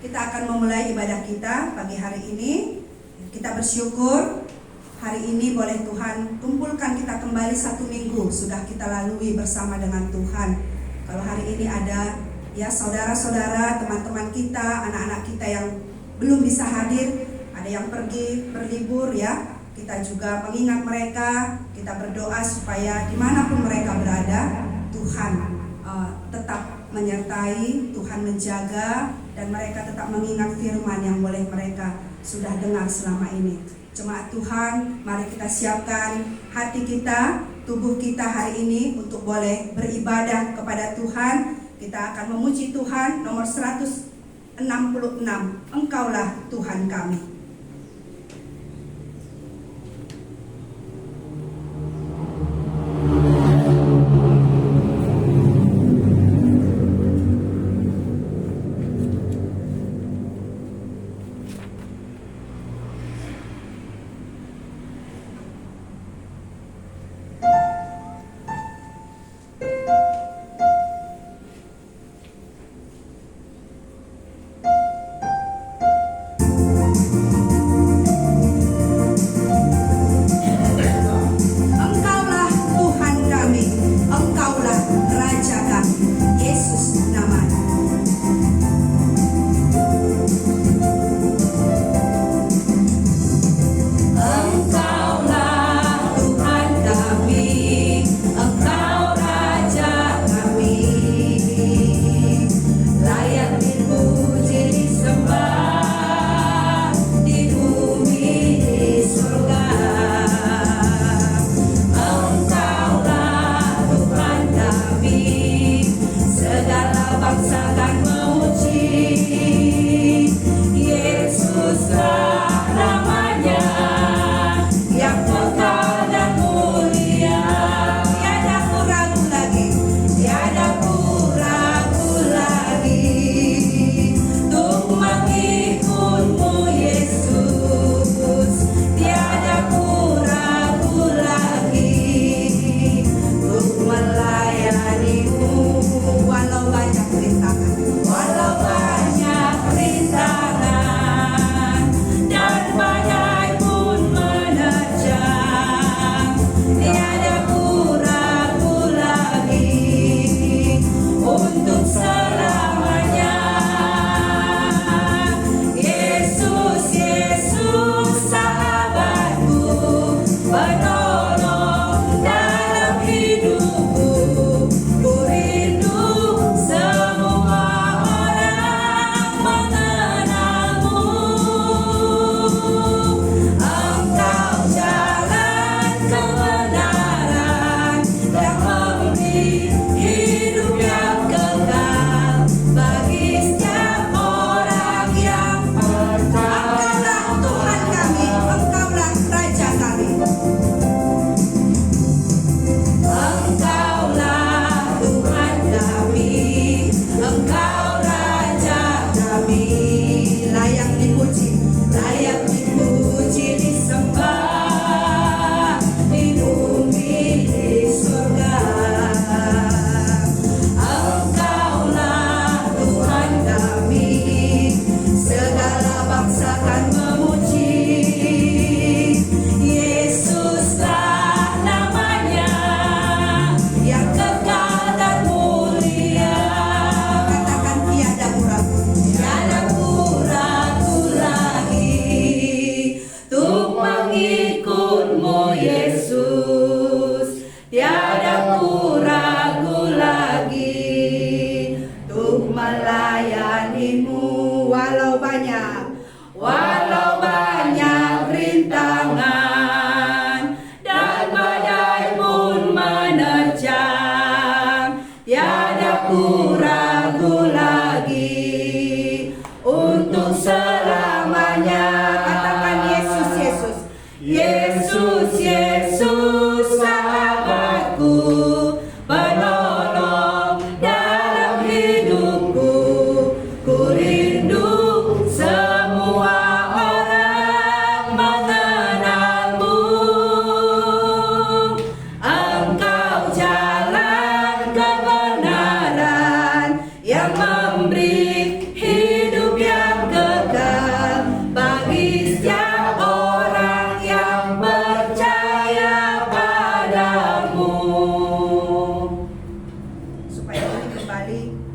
Kita akan memulai ibadah kita pagi hari ini. Kita bersyukur hari ini boleh Tuhan kumpulkan kita kembali 1 minggu sudah kita lalui bersama dengan Tuhan. Kalau hari ini ada ya saudara-saudara, teman-teman kita, anak-anak kita yang belum bisa hadir, ada yang pergi berlibur ya, kita juga mengingat mereka, kita berdoa supaya dimanapun mereka berada, Tuhan tetap menyertai, Tuhan menjaga, dan mereka tetap mengingat firman yang boleh mereka sudah dengar selama ini. Jemaat Tuhan, mari kita siapkan hati kita, tubuh kita hari ini untuk boleh beribadah kepada Tuhan. Kita akan memuji Tuhan nomor 166, Engkaulah Tuhan kami. Yang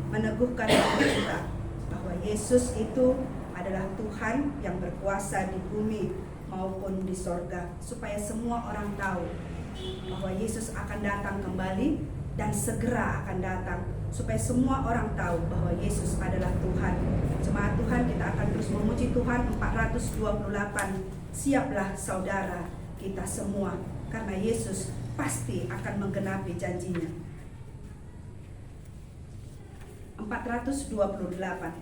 meneguhkan hati kita bahwa Yesus itu adalah Tuhan yang berkuasa di bumi maupun di sorga, supaya semua orang tahu bahwa Yesus akan datang kembali dan segera akan datang, supaya semua orang tahu bahwa Yesus adalah Tuhan. Jemaat Tuhan, kita akan terus memuji Tuhan. 428, siaplah saudara kita semua, karena Yesus pasti akan menggenapi janjinya. 428.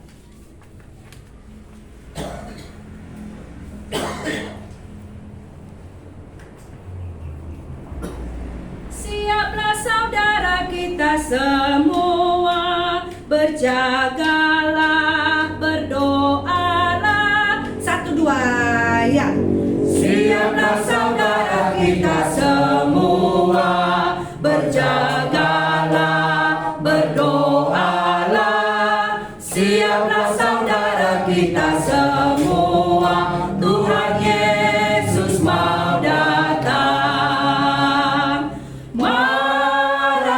Siaplah saudara kita semua, berjagalah, berdoalah. 1, 2, ya. Siaplah saudara kita semua, berjagalah, berdoalah. Siaplah saudara kita semua, Tuhan Yesus mau datang. Maranatha,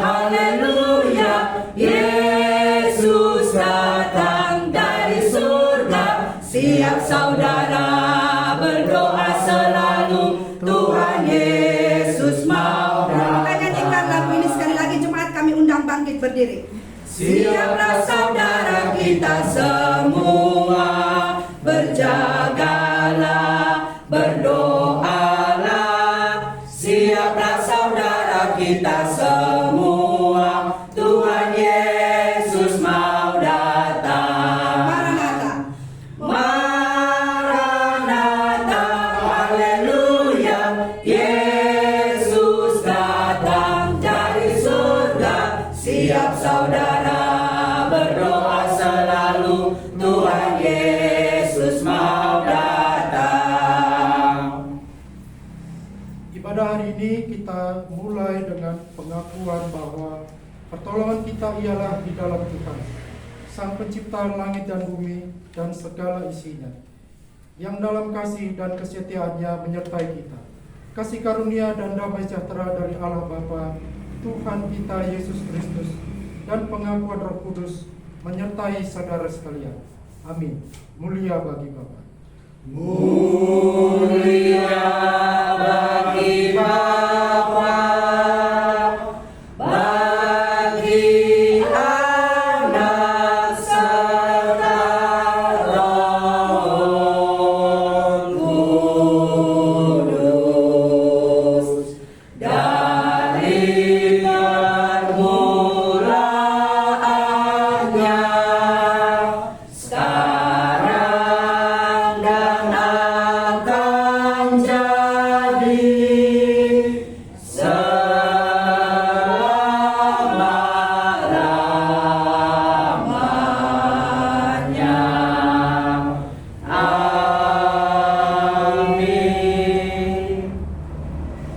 haleluya, Yesus datang dari surga. Siap saudara, berdoa selalu, Tuhan Yesus mau datang. Kita nyanyikan lagu ini sekali lagi, jemaat, kami undang bangkit berdiri. Siaplah saudara kita semua, berjagalah, berdoalah. Siaplah saudara kita semua, Tuhan Yesus mau datang. Maranatha, Maranatha, haleluya, Yesus datang dari surga. Siap saudara, berdoa selalu, Tuhan Yesus mau datang. Ibadah hari ini kita mulai dengan pengakuan bahwa pertolongan kita ialah di dalam Tuhan, Sang Pencipta langit dan bumi dan segala isinya, yang dalam kasih dan kesetiaannya menyertai kita. Kasih karunia dan damai sejahtera dari Allah Bapa, Tuhan kita Yesus Kristus, dan pengakuan Roh Kudus menyertai saudara sekalian. Amin. Mulia bagi Bapa. Mulia bagi Bapa, bagi Anak serta Roh Kudus, dari permulaannya, sekarang dan akan jadi, selama-lamanya. Amin.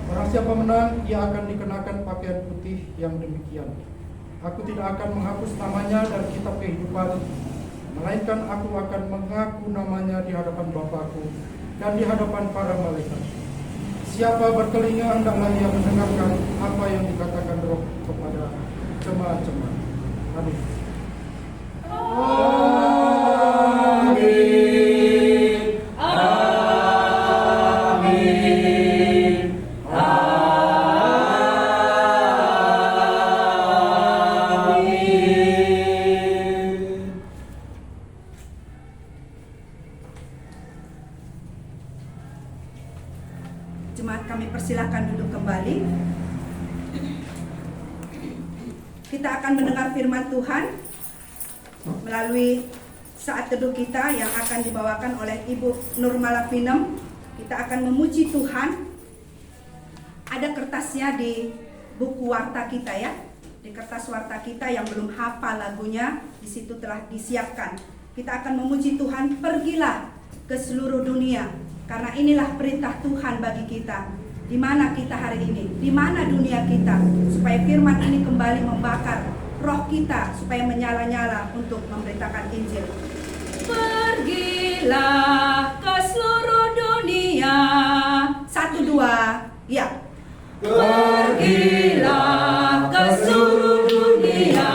Barang siapa menang, ia akan dikenakan pakaian putih yang demikian. Aku tidak akan menghapus namanya dari kitab kehidupan, melainkan aku akan mengaku namanya di hadapan Bapakku dan di hadapan para malaikat. Siapa bertelinga hendaklah ia mendengarkan apa yang dikatakan Roh kepada jemaat-jemaat. Amin. Amin. Amin. Amin. Jemaat, kami persilakan duduk kembali. Kita akan mendengar firman Tuhan melalui saat teduh kita yang akan dibawakan oleh Ibu Nurmala Pinem. Kita akan memuji Tuhan. Ada kertasnya di buku warta kita ya. Di kertas warta kita yang belum hafal lagunya, di situ telah disiapkan. Kita akan memuji Tuhan, pergilah ke seluruh dunia. Karena inilah perintah Tuhan bagi kita. Di mana kita hari ini? Di mana dunia kita? Supaya firman ini kembali membakar roh kita, supaya menyala-nyala untuk memberitakan Injil. Pergilah ke seluruh dunia. 1, 2, ya. Pergilah ke seluruh dunia.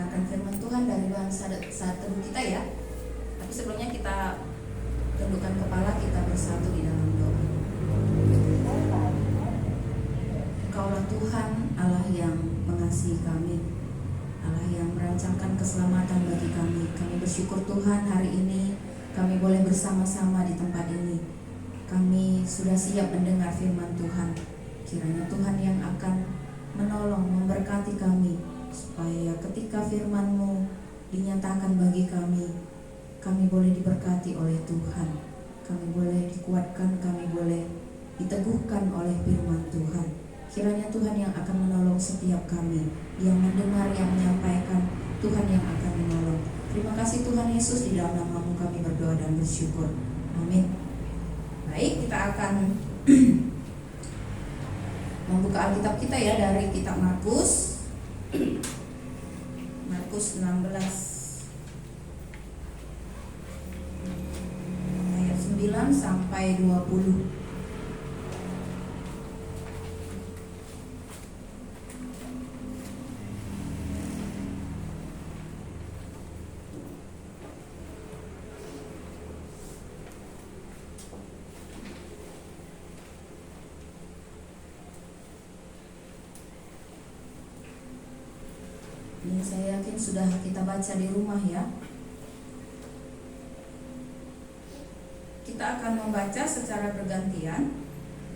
mendengarkan firman Tuhan dari bahasa saat teduh kita ya. Tapi sebelumnya kita tundukkan kepala, kita bersatu di dalam doa. Engkaulah Tuhan, Allah yang mengasihi kami, Allah yang merancangkan keselamatan bagi kami. Kami bersyukur Tuhan, hari ini kami boleh bersama-sama di tempat ini. Kami sudah siap mendengar firman Tuhan. Kiranya Tuhan yang akan menolong, memberkati kami, supaya ketika firman-Mu dinyatakan bagi kami, kami boleh diberkati oleh Tuhan. Kami boleh dikuatkan, kami boleh diteguhkan oleh firman Tuhan. Kiranya Tuhan yang akan menolong setiap kami, yang mendengar, yang menyampaikan, Tuhan yang akan menolong. Terima kasih Tuhan Yesus, di dalam nama-Mu kami berdoa dan bersyukur. Amin. Baik, kita akan membuka Alkitab kita ya dari kitab Markus 16 ayat 9 sampai 20. Ini saya yakin sudah kita baca di rumah ya. Kita akan membaca secara bergantian.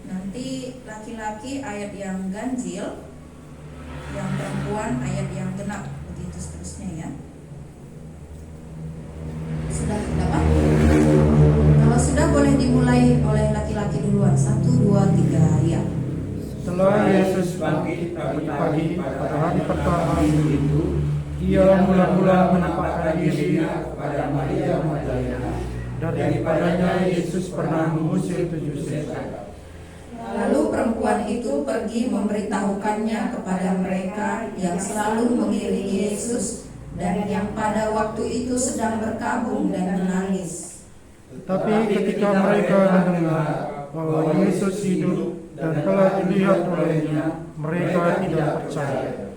Nanti laki-laki ayat yang ganjil, yang perempuan ayat yang genap, begitu seterusnya ya. Sudah dapat? Kalau sudah boleh dimulai oleh laki-laki duluan. 1, 2, 3 ya. Setelah Yesus bangkit pagi-pagi pada hari pertama itu, ia mula-mula menampakkan diri kepada Maria Magdalena. Daripadanya Yesus pernah mengusir 7 setan. Lalu perempuan itu pergi memberitahukannya kepada mereka yang selalu mengiringi Yesus dan yang pada waktu itu sedang berkabung dan menangis. Tetapi ketika mereka mendengar bahwa Yesus hidup dan telah dilihat olehnya, mereka tidak percaya.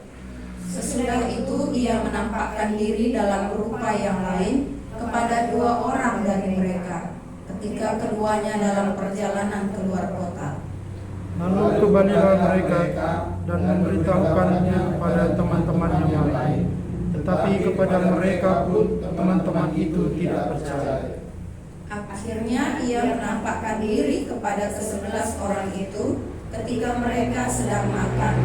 Sesudah itu ia menampakkan diri dalam rupa yang lain kepada 2 orang dari mereka, ketika keduanya dalam perjalanan keluar kota. Lalu kembalilah mereka dan memberitahukannya kepada teman-teman yang lain. Tetapi kepada mereka pun teman-teman itu tidak percaya. Akhirnya ia menampakkan diri kepada ke-11 orang itu ketika mereka sedang makan,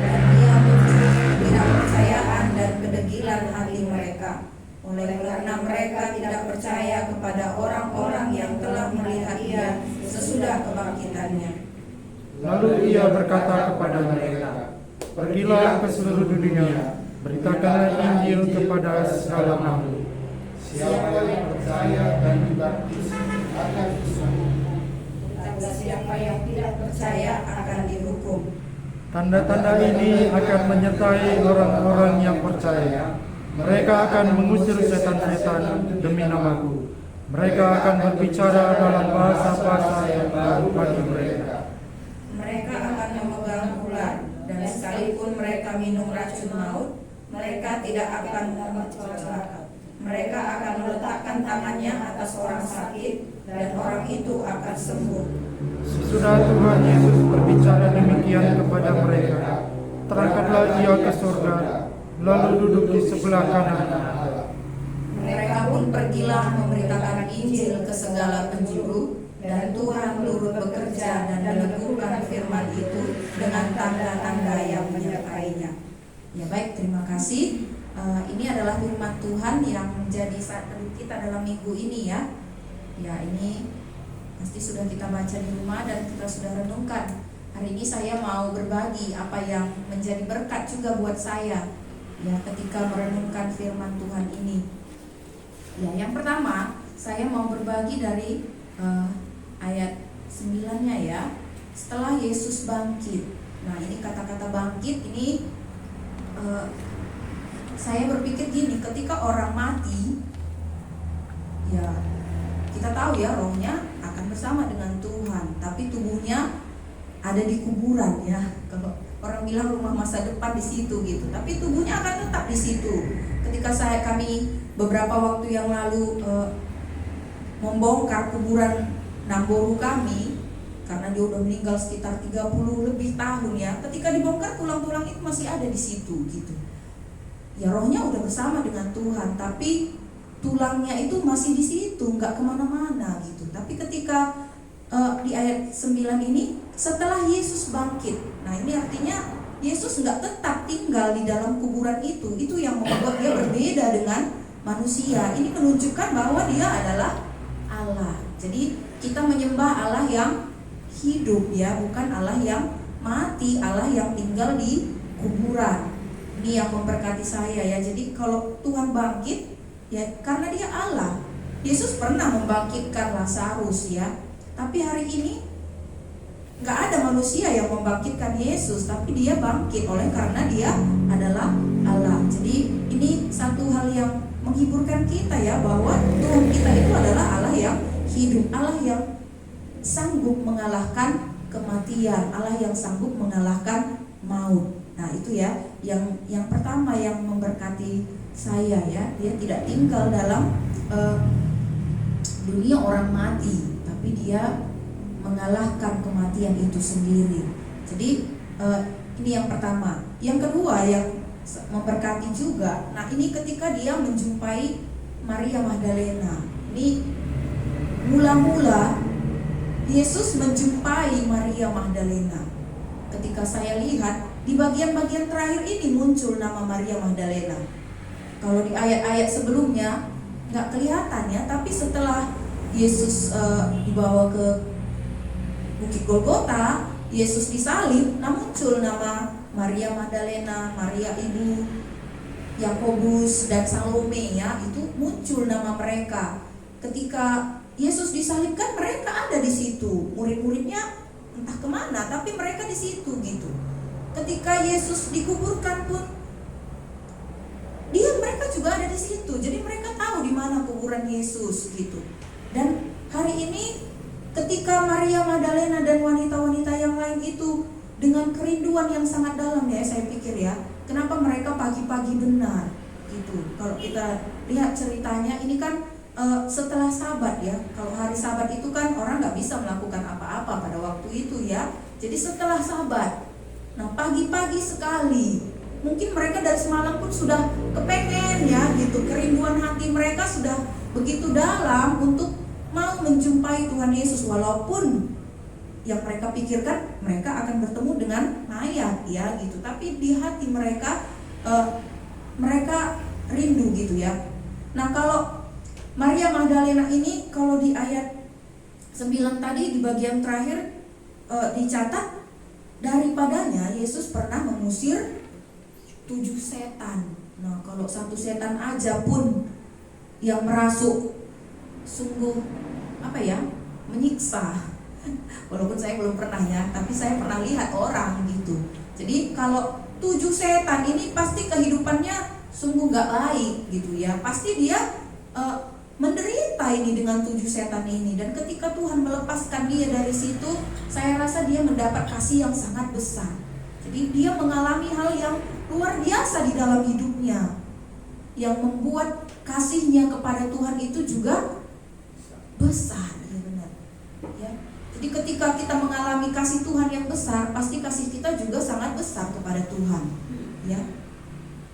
dan ia mencuri ketidakpercayaan dan kedegilan hati mereka, oleh karena mereka tidak percaya kepada orang-orang yang telah melihat dia sesudah kebangkitannya. Lalu ia berkata kepada mereka, "Pergilah ke seluruh dunia, beritakanlah Injil kepada segala makhluk. Siapa yang percaya dan dibaptis akan diselamatkan, Dan siapa yang tidak percaya akan dihukum." Tanda-tanda ini akan menyertai orang-orang yang percaya. Mereka akan mengusir setan-setan demi namaku. Mereka akan berbicara dalam bahasa-bahasa yang baru bagi mereka. Mereka akan memegang ular, dan sekalipun mereka minum racun maut, mereka tidak akan celaka. Mereka akan meletakkan tangannya atas orang sakit, dan orang itu akan sembuh. Sesudah Tuhan Yesus berbicara demikian kepada mereka, terangkatlah ia ke surga, lalu duduk di sebelah kanan Allah. Mereka pun pergilah memberitakan Injil ke segala penjuru, dan Tuhan turut bekerja dan meneguhkan firman itu dengan tanda-tanda yang menyertainya. Ya baik, terima kasih. Ini adalah firman Tuhan yang menjadi saat teduh kita dalam minggu ini ya. Ya, ini pasti sudah kita baca di rumah dan kita sudah renungkan. Hari ini saya mau berbagi apa yang menjadi berkat juga buat saya ya ketika merenungkan firman Tuhan ini. Ya, yang pertama saya mau berbagi dari ayat 9-nya ya. Setelah Yesus bangkit. Nah, ini kata-kata bangkit ini saya berpikir gini, ketika orang mati ya kita tahu ya rohnya akan bersama dengan Tuhan, tapi tubuhnya ada di kuburan ya. Kalau orang bilang rumah masa depan di situ gitu, tapi tubuhnya akan tetap di situ ketika kami beberapa waktu yang lalu membongkar kuburan Namboru kami, karena dia udah meninggal sekitar 30 lebih tahun ya. Ketika dibongkar, tulang-tulang itu masih ada di situ gitu. Ya rohnya udah bersama dengan Tuhan, tapi tulangnya itu masih di situ, nggak kemana-mana gitu. Tapi ketika di ayat 9 ini, setelah Yesus bangkit, nah ini artinya Yesus nggak tetap tinggal di dalam kuburan itu yang membuat dia berbeda dengan manusia. Ini menunjukkan bahwa dia adalah Allah. Jadi kita menyembah Allah yang hidup ya, bukan Allah yang mati, Allah yang tinggal di kuburan. Ini yang memberkati saya ya. Jadi kalau Tuhan bangkit ya karena dia Allah. Yesus pernah membangkitkan Lazarus ya. Tapi hari ini nggak ada manusia yang membangkitkan Yesus, tapi dia bangkit karena dia adalah Allah. Jadi ini satu hal yang menghiburkan kita ya, bahwa Tuhan kita itu adalah Allah yang hidup, Allah yang sanggup mengalahkan kematian, Allah yang sanggup mengalahkan maut. Nah itu ya yang pertama yang memberkati saya ya. Dia tidak tinggal dalam dunia orang mati, tapi dia mengalahkan kematian itu sendiri. Jadi ini yang pertama. Yang kedua yang memberkati juga, nah ini ketika dia menjumpai Maria Magdalena. Ini mula-mula Yesus menjumpai Maria Magdalena. Ketika saya lihat di bagian-bagian terakhir ini muncul nama Maria Magdalena. Kalau di ayat-ayat sebelumnya nggak kelihatan ya, tapi setelah Yesus dibawa ke Bukit Golgota, Yesus disalib, nah muncul nama Maria Magdalena, Maria ibu Yakobus dan Salome ya, itu muncul nama mereka. Ketika Yesus disalibkan, mereka ada di situ. Murid-muridnya entah kemana, tapi mereka di situ gitu. Ketika Yesus dikuburkan pun, mereka juga ada di situ. Jadi mereka tahu di mana kuburan Yesus gitu. Dan hari ini ketika Maria Magdalena dan wanita-wanita yang lain itu dengan kerinduan yang sangat dalam ya, saya pikir ya, kenapa mereka pagi-pagi benar gitu. Kalau kita lihat ceritanya ini kan setelah Sabat ya. Kalau hari Sabat itu kan orang nggak bisa melakukan apa-apa pada waktu itu ya. Jadi setelah Sabat, nah pagi-pagi sekali, mungkin mereka dari semalam pun sudah kepengen ya gitu. Kerinduan hati mereka sudah begitu dalam untuk mau menjumpai Tuhan Yesus, walaupun yang mereka pikirkan mereka akan bertemu dengan mayat ya gitu. Tapi di hati mereka mereka rindu gitu ya. Nah kalau Maria Magdalena ini, kalau di ayat 9 tadi di bagian terakhir dicatat, daripadanya Yesus pernah mengusir 7 setan. Nah kalau 1 setan aja pun yang merasuk sungguh menyiksa. Walaupun saya belum pernah ya, tapi saya pernah lihat orang gitu. Jadi kalau 7 setan ini pasti kehidupannya sungguh gak baik gitu ya. Pasti dia menderita ini dengan 7 setan ini. Dan ketika Tuhan melepaskan dia dari situ, saya rasa dia mendapat kasih yang sangat besar. Jadi dia mengalami hal yang luar biasa di dalam hidupnya, yang membuat kasihnya kepada Tuhan itu juga besar. Ya benar ya. Jadi ketika kita mengalami kasih Tuhan yang besar, pasti kasih kita juga sangat besar kepada Tuhan ya.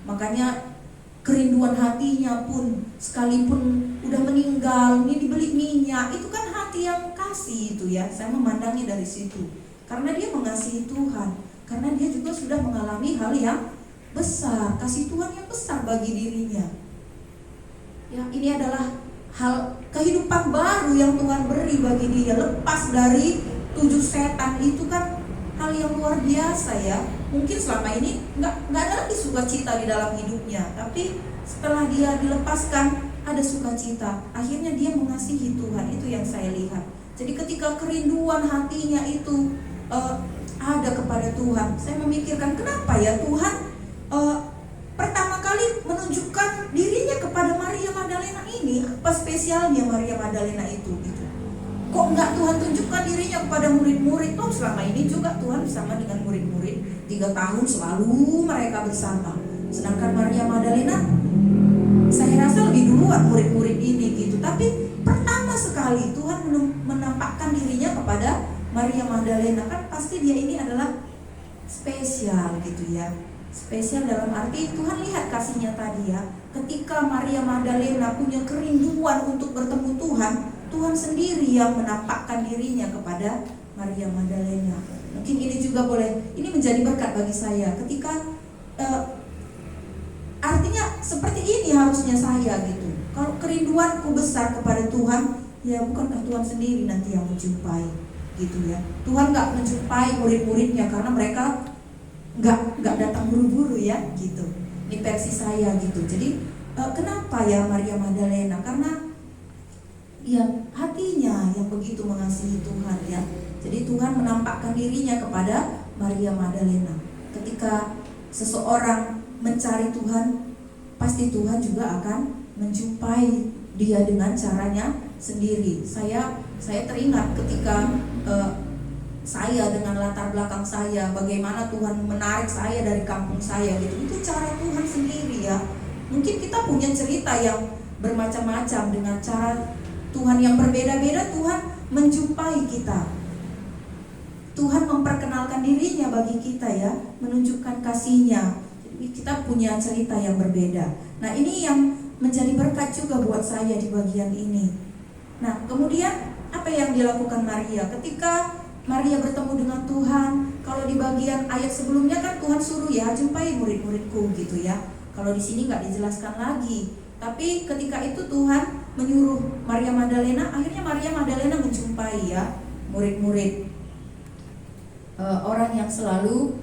Makanya kerinduan hatinya pun, sekalipun udah meninggal, ini dibeli minyak, itu kan hati yang kasih itu ya. Saya memandangnya dari situ, karena dia mengasihi Tuhan, karena dia juga sudah mengalami hal yang besar, kasih Tuhan yang besar bagi dirinya ya. Ini adalah hal kehidupan baru yang Tuhan beri bagi dia, lepas dari 7 setan itu kan hal yang luar biasa ya. Mungkin selama ini nggak ada lagi sukacita di dalam hidupnya, tapi setelah dia dilepaskan ada sukacita. Akhirnya dia mengasihi Tuhan, itu yang saya lihat. Jadi ketika kerinduan hatinya itu ada kepada Tuhan, saya memikirkan kenapa ya Tuhan pertama kali menunjukkan dirinya kepada Maria Magdalena ini. Apa spesialnya Maria Magdalena itu gitu? Kok nggak Tuhan tunjukkan dirinya kepada murid-murid? Selama ini juga Tuhan bersama dengan murid-murid 3 tahun selalu mereka bersama. Sedangkan Maria Magdalena Tapi pertama sekali Tuhan menampakkan dirinya kepada Maria Magdalena. Kan pasti dia ini adalah spesial gitu ya. Spesial dalam arti Tuhan lihat kasihnya tadi ya. Ketika Maria Magdalena punya kerinduan untuk bertemu Tuhan, Tuhan sendiri yang menampakkan dirinya kepada Maria Magdalena. Mungkin ini juga boleh, ini menjadi berkat bagi saya. Ketika artinya seperti ini harusnya saya gitu. Kalau kerinduanku besar kepada Tuhan, ya bukankah Tuhan sendiri nanti yang menjumpai gitu ya. Tuhan gak menjumpai murid-muridnya karena mereka nggak datang buru-buru ya gitu. Ini versi saya gitu. Jadi kenapa ya Maria Magdalena? Karena ya hatinya yang begitu mengasihi Tuhan ya. Jadi Tuhan menampakkan dirinya kepada Maria Magdalena. Ketika seseorang mencari Tuhan, pasti Tuhan juga akan menjumpai dia dengan caranya sendiri. Saya teringat ketika saya dengan latar belakang saya, bagaimana Tuhan menarik saya dari kampung saya gitu. Itu cara Tuhan sendiri ya. Mungkin kita punya cerita yang bermacam-macam, dengan cara Tuhan yang berbeda-beda. Tuhan menjumpai kita, Tuhan memperkenalkan dirinya bagi kita ya, menunjukkan kasihnya. Jadi kita punya cerita yang berbeda. Nah ini yang menjadi berkat juga buat saya di bagian ini. Nah kemudian apa yang dilakukan Maria ketika Maria bertemu dengan Tuhan? Kalau di bagian ayat sebelumnya kan Tuhan suruh ya, jumpai murid-muridku gitu ya. Kalau di sini nggak dijelaskan lagi. Tapi ketika itu Tuhan menyuruh Maria Magdalena, akhirnya Maria Magdalena menjumpai ya murid-murid, orang yang selalu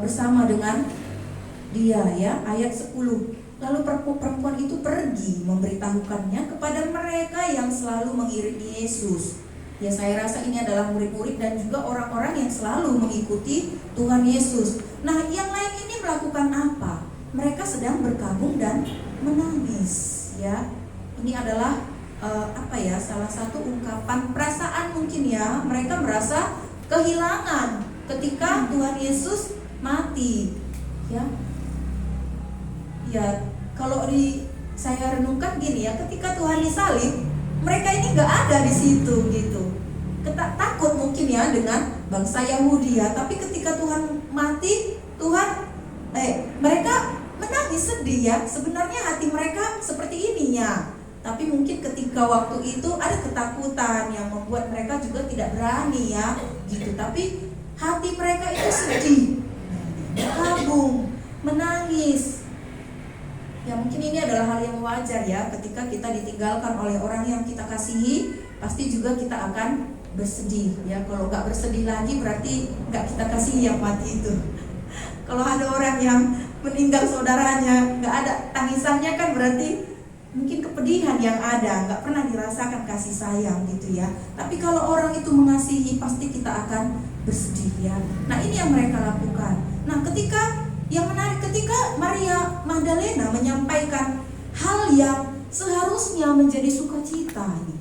bersama dengan dia ya. Ayat 10. Lalu perempuan itu pergi memberitahukannya kepada mereka yang selalu mengiringi Yesus. Ya saya rasa ini adalah murid-murid dan juga orang-orang yang selalu mengikuti Tuhan Yesus. Nah yang lain ini melakukan apa? Mereka sedang berkabung dan menangis ya. Ini adalah salah satu ungkapan perasaan mungkin ya. Mereka merasa kehilangan ketika Tuhan Yesus mati ya. Ya kalau saya renungkan gini ya, ketika Tuhan disalib, mereka ini nggak ada di situ gitu. Takut mungkin ya dengan bangsa Yahudi ya. Tapi ketika Tuhan mati, mereka menangis sedih ya. Sebenarnya hati mereka seperti ininya. Tapi mungkin ketika waktu itu ada ketakutan yang membuat mereka juga tidak berani ya gitu. Tapi hati mereka itu sedih, kabung, menangis. Ya mungkin ini adalah hal yang wajar ya. Ketika kita ditinggalkan oleh orang yang kita kasihi, pasti juga kita akan bersedih ya. Kalau nggak bersedih lagi berarti nggak kita kasihi yang mati itu. Kalau ada orang yang meninggal saudaranya, nggak ada tangisannya kan berarti mungkin kepedihan yang ada, nggak pernah dirasakan kasih sayang gitu ya. Tapi kalau orang itu mengasihi, pasti kita akan bersedih ya. Nah ini yang mereka lakukan. Nah yang menarik ketika Maria Magdalena menyampaikan hal yang seharusnya menjadi sukacita ini.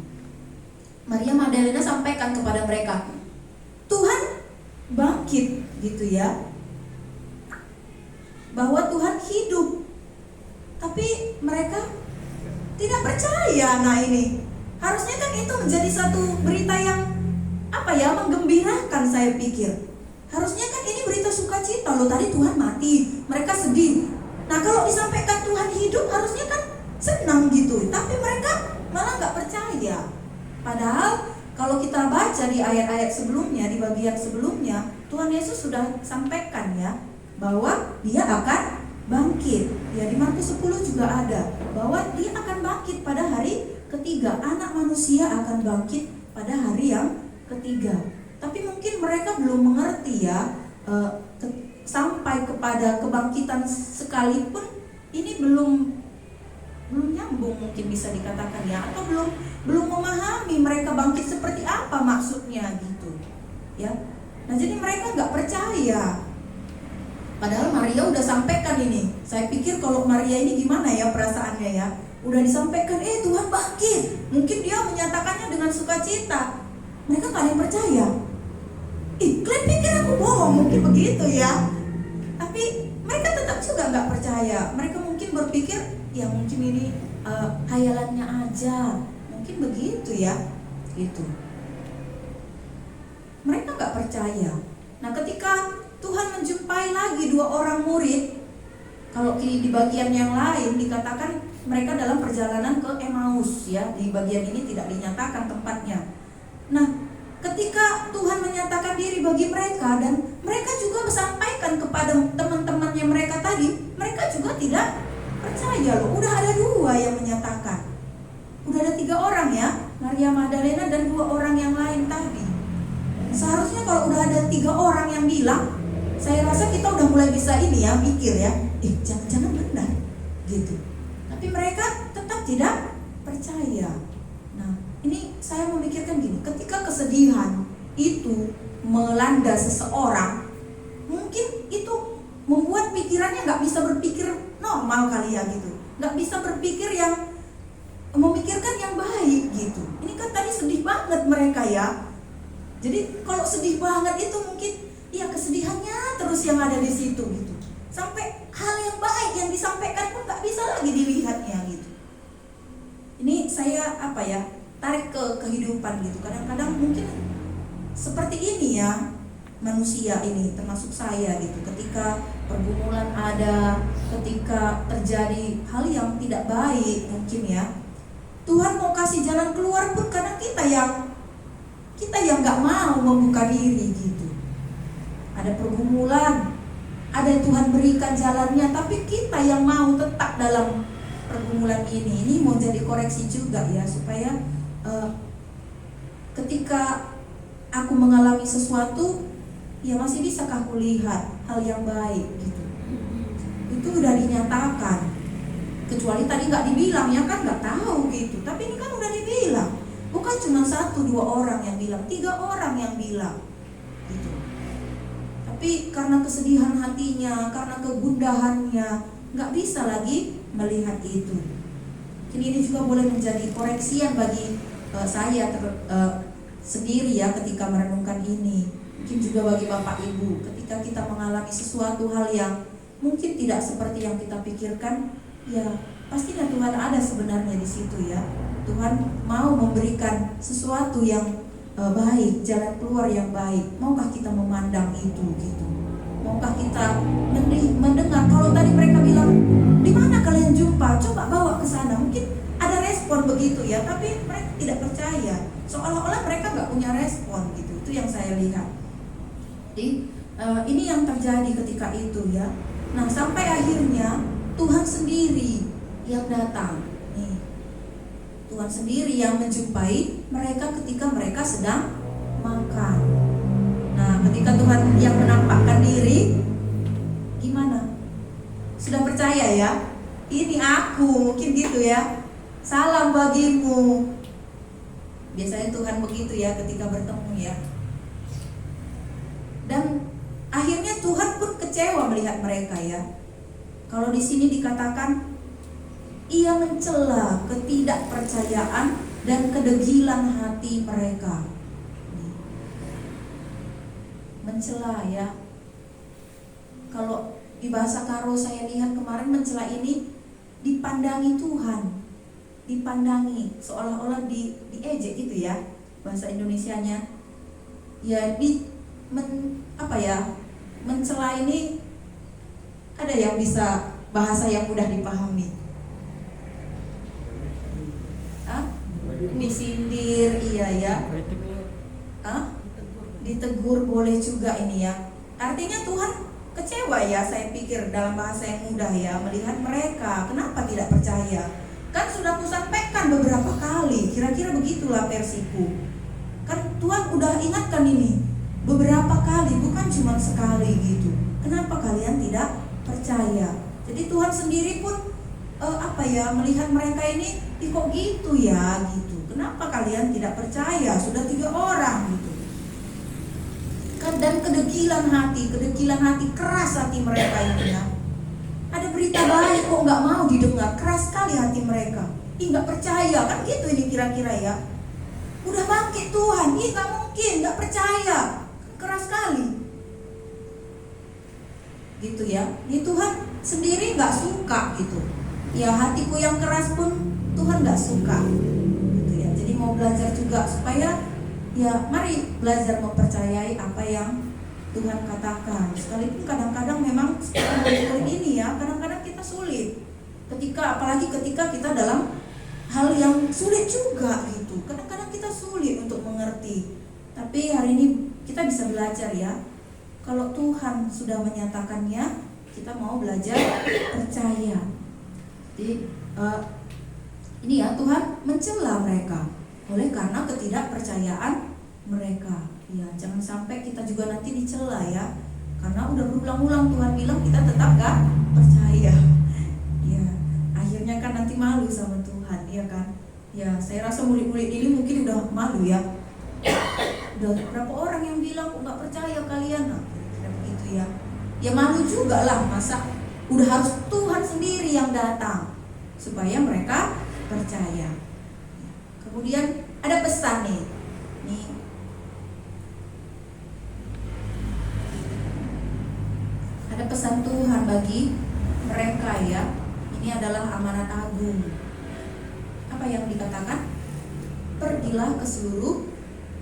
Maria Magdalena sampaikan kepada mereka, Tuhan bangkit gitu ya, bahwa Tuhan hidup. Tapi mereka tidak percaya. Nah ini harusnya kan itu menjadi satu berita yang menggembirakan saya pikir. Harusnya kan ini berita sukacita loh, tadi Tuhan mati, mereka sedih. Nah kalau disampaikan Tuhan hidup harusnya kan senang gitu. Tapi mereka malah gak percaya. Padahal kalau kita baca di ayat-ayat sebelumnya, di bagian sebelumnya, Tuhan Yesus sudah sampaikan ya bahwa dia akan bangkit. Ya di Markus 10 juga ada bahwa dia akan bangkit pada hari ketiga. Anak manusia akan bangkit pada hari yang ketiga. Tapi mungkin mereka belum mengerti ya, sampai kepada kebangkitan sekalipun ini belum nyambung mungkin bisa dikatakan ya, atau belum memahami mereka bangkit seperti apa maksudnya gitu ya. Nah jadi mereka nggak percaya. Padahal Maria udah sampaikan ini. Saya pikir kalau Maria ini gimana ya perasaannya ya, udah disampaikan Tuhan bangkit, mungkin dia menyatakannya dengan sukacita. Mereka nggak ada yang percaya. Kalian pikir aku bohong, mungkin begitu ya. Tapi mereka tetap juga nggak percaya. Mereka mungkin berpikir ya mungkin ini hayalannya aja, Mungkin begitu ya, gitu. Mereka nggak percaya. Nah, ketika Tuhan menjumpai lagi 2 orang murid, kalau di bagian yang lain dikatakan mereka dalam perjalanan ke Emmaus ya, di bagian ini tidak dinyatakan tempatnya. Nah, ketika Tuhan menyatakan diri bagi mereka dan mereka juga sampaikan kepada teman-temannya mereka tadi, mereka juga tidak percaya loh. Udah ada 2 yang menyatakan. Udah ada 3 orang ya, Maria Magdalena dan 2 orang yang lain tadi. Seharusnya kalau udah ada 3 orang yang bilang, saya rasa kita udah mulai bisa ini ya, mikir ya, jangan-jangan benar gitu. Tapi mereka tetap tidak percaya. Nah, ini saya memikirkan gini, ketika kesedihan itu melanda seseorang, mungkin itu membuat pikirannya nggak bisa berpikir normal kali ya gitu, nggak bisa berpikir yang memikirkan yang baik gitu. Ini kan tadi sedih banget mereka ya. Jadi kalau sedih banget itu mungkin ya kesedihannya terus yang ada di situ gitu. Sampai hal yang baik yang disampaikan pun nggak bisa lagi dilihatnya gitu. Ini saya tarik ke kehidupan gitu. Kadang-kadang mungkin seperti ini ya manusia ini, termasuk saya gitu. Ketika pergumulan ada, ketika terjadi hal yang tidak baik mungkin ya, Tuhan mau kasih jalan keluar pun kadang kita yang nggak mau membuka diri gitu. Ada pergumulan, ada Tuhan berikan jalannya, tapi kita yang mau tetap dalam pergumulan ini. Ini mau jadi koreksi juga ya, supaya ketika aku mengalami sesuatu, ya masih bisakah aku lihat hal yang baik gitu. Itu udah dinyatakan. Kecuali tadi nggak dibilang ya kan, nggak tahu gitu. Tapi ini kan udah dibilang. Bukan cuma 1-2 orang yang bilang, 3 orang yang bilang gitu. Tapi karena kesedihan hatinya, karena kegundahannya, nggak bisa lagi melihat itu. Mungkin ini juga boleh menjadi koreksian bagi saya sendiri ya ketika merenungkan ini. Mungkin juga bagi Bapak Ibu, ketika kita mengalami sesuatu hal yang mungkin tidak seperti yang kita pikirkan, ya pastinya Tuhan ada sebenarnya di situ ya. Tuhan mau memberikan sesuatu yang baik, jalan keluar yang baik. Maukah kita memandang itu gitu? Maukah kita mendengar? Kalau tadi mereka bilang, di mana kalian jumpa? Coba bawa ke sana. Mungkin ada respon begitu ya, tapi mereka tidak percaya. Seolah-olah mereka nggak punya respon gitu. Itu yang saya lihat. Jadi ini yang terjadi ketika itu ya. Nah, sampai akhirnya Tuhan sendiri yang datang. Nih, Tuhan sendiri yang menjumpai mereka ketika mereka sedang makan. Nah, ketika Tuhan yang menampakkan diri, gimana? Sudah percaya ya? Ini aku, mungkin gitu ya. Salam bagimu. Biasanya Tuhan begitu ya ketika bertemu ya. Dan akhirnya Tuhan pun kecewa melihat mereka ya. Kalau di sini dikatakan ia mencela ketidakpercayaan dan kedegilan hati mereka. Mencela ya. Kalau di bahasa Karo saya lihat kemarin, mencela ini dipandangi Tuhan, dipandangi seolah-olah diejek gitu ya bahasa Indonesianya. Ya mencela ini ada yang bisa bahasa yang mudah dipahami. Disindir, iya ya. Ditegur boleh juga ini ya. Artinya Tuhan kecewa ya, saya pikir dalam bahasa yang mudah ya, melihat mereka kenapa tidak percaya. Kan sudah kusampaikan beberapa kali, kira-kira begitulah versiku. Kan Tuhan udah ingatkan ini beberapa kali, bukan cuma sekali gitu. Kenapa kalian tidak percaya? Jadi Tuhan sendiri pun melihat mereka ini, kok gitu ya gitu. Kenapa kalian tidak percaya? Sudah 3 orang gitu. Dan kedegilan hati keras hati mereka ini ya. Ada berita baik kok nggak mau didengar, keras sekali hati mereka. Nggak percaya kan gitu ini kira-kira ya. Udah bangkit Tuhan, nggak mungkin, nggak percaya, keras sekali. Gitu ya. Ini Tuhan sendiri nggak suka gitu. Ya hatiku yang keras pun Tuhan nggak suka. Gitu ya. Jadi mau belajar juga supaya ya mari belajar mempercayai apa yang Tuhan katakan. Sekalipun kadang-kadang memang seperti ini ya, kadang-kadang kita sulit. Apalagi ketika kita dalam hal yang sulit juga gitu. Kadang-kadang kita sulit untuk mengerti. Tapi hari ini kita bisa belajar ya. Kalau Tuhan sudah menyatakannya, kita mau belajar percaya. Jadi ini ya, Tuhan mencela mereka oleh karena ketidakpercayaan mereka. Ya, jangan sampai kita juga nanti dicela ya. Karena udah berulang-ulang Tuhan bilang kita tetap gak percaya. Ya, akhirnya kan nanti malu sama Tuhan, ya kan? Ya, saya rasa murid-murid ini mungkin udah malu ya. Udah berapa orang yang bilang kok gak percaya kalian? Nah, kira-kira begitu ya. Ya malu juga lah, masa udah harus Tuhan sendiri yang datang supaya mereka percaya. Kemudian ada pesan nih. Ada pesan Tuhan bagi mereka ya. Ini adalah amanat agung. Apa yang dikatakan? Pergilah ke seluruh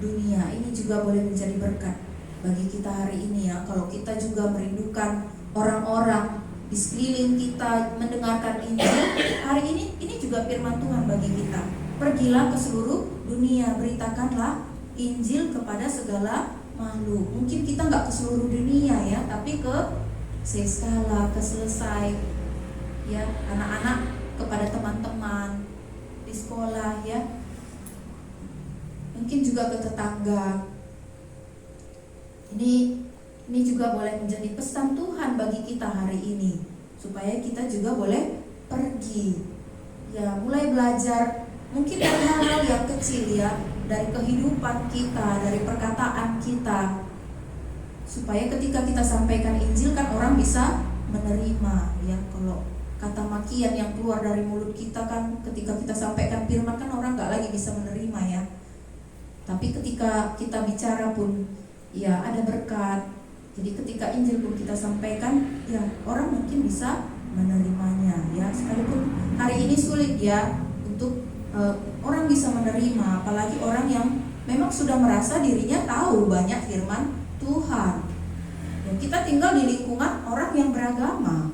dunia. Ini juga boleh menjadi berkat bagi kita hari ini ya. Kalau kita juga merindukan orang-orang di sekeliling kita mendengarkan Injil, hari ini juga firman Tuhan bagi kita. Pergilah ke seluruh dunia, beritakanlah Injil kepada segala makhluk. Mungkin kita nggak ke seluruh dunia ya, tapi ke skala, ke selesai ya, anak-anak kepada teman-teman di sekolah ya, mungkin juga ke tetangga. Ini juga boleh menjadi pesan Tuhan bagi kita hari ini, supaya kita juga boleh pergi ya, mulai belajar mungkin dari hal-hal yang kecil ya, dari kehidupan kita, dari perkataan kita, supaya ketika kita sampaikan Injil kan orang bisa menerima ya. Kalau kata makian yang keluar dari mulut kita kan ketika kita sampaikan firman kan orang gak lagi bisa menerima ya. Tapi ketika kita bicara pun ya ada berkat. Jadi ketika Injil pun kita sampaikan ya, orang mungkin bisa menerimanya ya. Sekalipun hari ini sulit ya untuk orang bisa menerima, apalagi orang yang memang sudah merasa dirinya tahu banyak firman Tuhan. Dan kita tinggal di lingkungan orang yang beragama,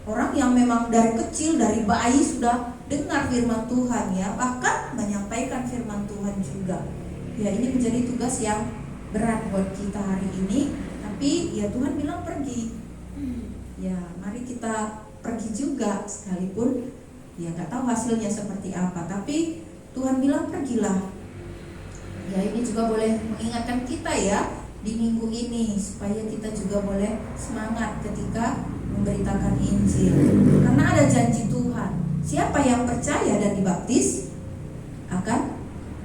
orang yang memang dari kecil, dari bayi sudah dengar firman Tuhan ya, bahkan menyampaikan firman Tuhan juga. Ya, ini menjadi tugas yang berat buat kita hari ini. Tapi ya Tuhan bilang pergi. Ya, mari kita pergi juga, sekalipun ya nggak tahu hasilnya seperti apa. Tapi Tuhan bilang pergilah. Ya, ini juga boleh mengingatkan kita ya di minggu ini, supaya kita juga boleh semangat ketika memberitakan Injil. Karena ada janji Tuhan, siapa yang percaya dan dibaptis akan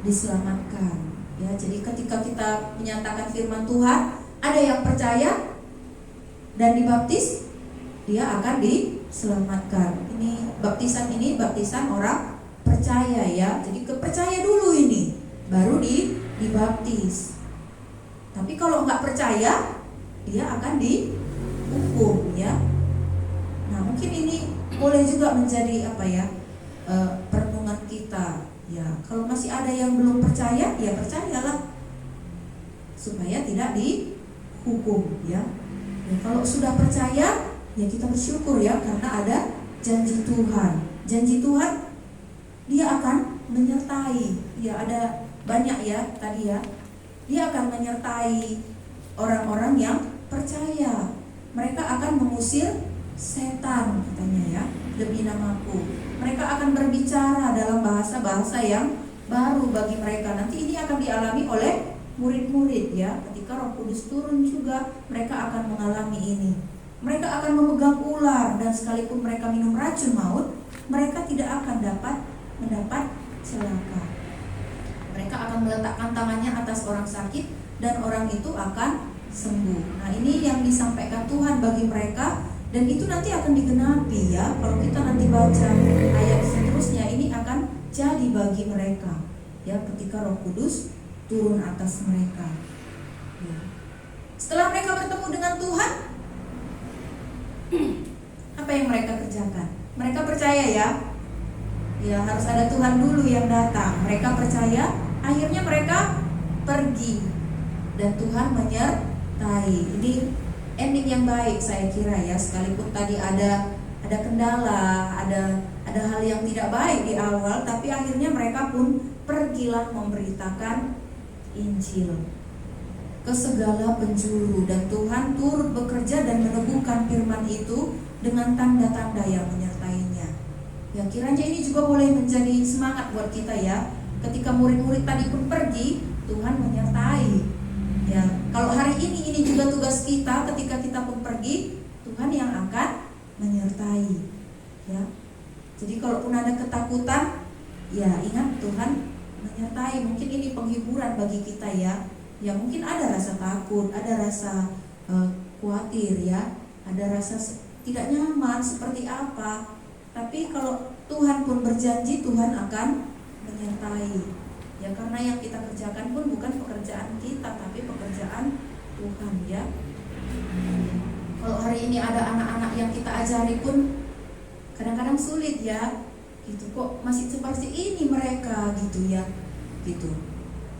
diselamatkan. Ya, jadi ketika kita menyatakan firman Tuhan, ada yang percaya dan dibaptis, dia akan diselamatkan. Ini baptisan orang percaya ya. Jadi kepercaya dulu ini, baru dibaptis. Tapi kalau nggak percaya, dia akan dihukum ya. Nah, mungkin ini boleh juga menjadi perenungan kita. Ya, kalau masih ada yang belum percaya, ya percayalah supaya tidak dihukum ya. Ya, kalau sudah percaya, ya kita bersyukur ya, karena ada janji Tuhan. Janji Tuhan, dia akan menyertai. Ya, ada banyak ya tadi ya. Dia akan menyertai orang-orang yang percaya. Mereka akan mengusir setan katanya ya, demi namaku. Mereka akan berbicara dalam bahasa-bahasa yang baru bagi mereka. Nanti ini akan dialami oleh murid-murid ya. Ketika Roh Kudus turun juga, mereka akan mengalami ini. Mereka akan memegang ular, dan sekalipun mereka minum racun maut, mereka tidak akan mendapat celaka. Mereka akan meletakkan tangannya atas orang sakit, dan orang itu akan sembuh. Nah, ini yang disampaikan Tuhan bagi mereka. Dan itu nanti akan digenapi ya. Kalau kita nanti baca ayat seterusnya, ini akan jadi bagi mereka ya, ketika Roh Kudus turun atas mereka ya. Setelah mereka bertemu dengan Tuhan, apa yang mereka kerjakan? Mereka percaya ya. Ya, harus ada Tuhan dulu yang datang. Mereka percaya, akhirnya mereka pergi dan Tuhan menyertai. Ini ending yang baik saya kira ya, sekalipun tadi ada kendala, ada hal yang tidak baik di awal, tapi akhirnya mereka pun pergilah memberitakan Injil ke segala penjuru, dan Tuhan turut bekerja dan meneguhkan firman itu dengan tanda-tanda yang menyertainya. Ya, kiranya ini juga boleh menjadi semangat buat kita ya. Ketika murid-murid tadi pun pergi, Tuhan menyertai. Ya, kalau hari ini juga tugas kita, ketika kita pun pergi, Tuhan yang akan menyertai. Ya. Jadi kalaupun ada ketakutan, ya ingat Tuhan menyertai. Mungkin ini penghiburan bagi kita ya. Ya mungkin ada rasa takut, ada rasa khawatir ya, ada rasa tidak nyaman seperti apa. Tapi kalau Tuhan pun berjanji, Tuhan akan menyertai. Ya karena yang kita kerjakan pun bukan pekerjaan kita, tapi pekerjaan Tuhan ya. Kalau hari ini ada anak-anak yang kita ajari pun kadang-kadang sulit ya. Gitu kok masih seperti ini mereka gitu ya. Gitu.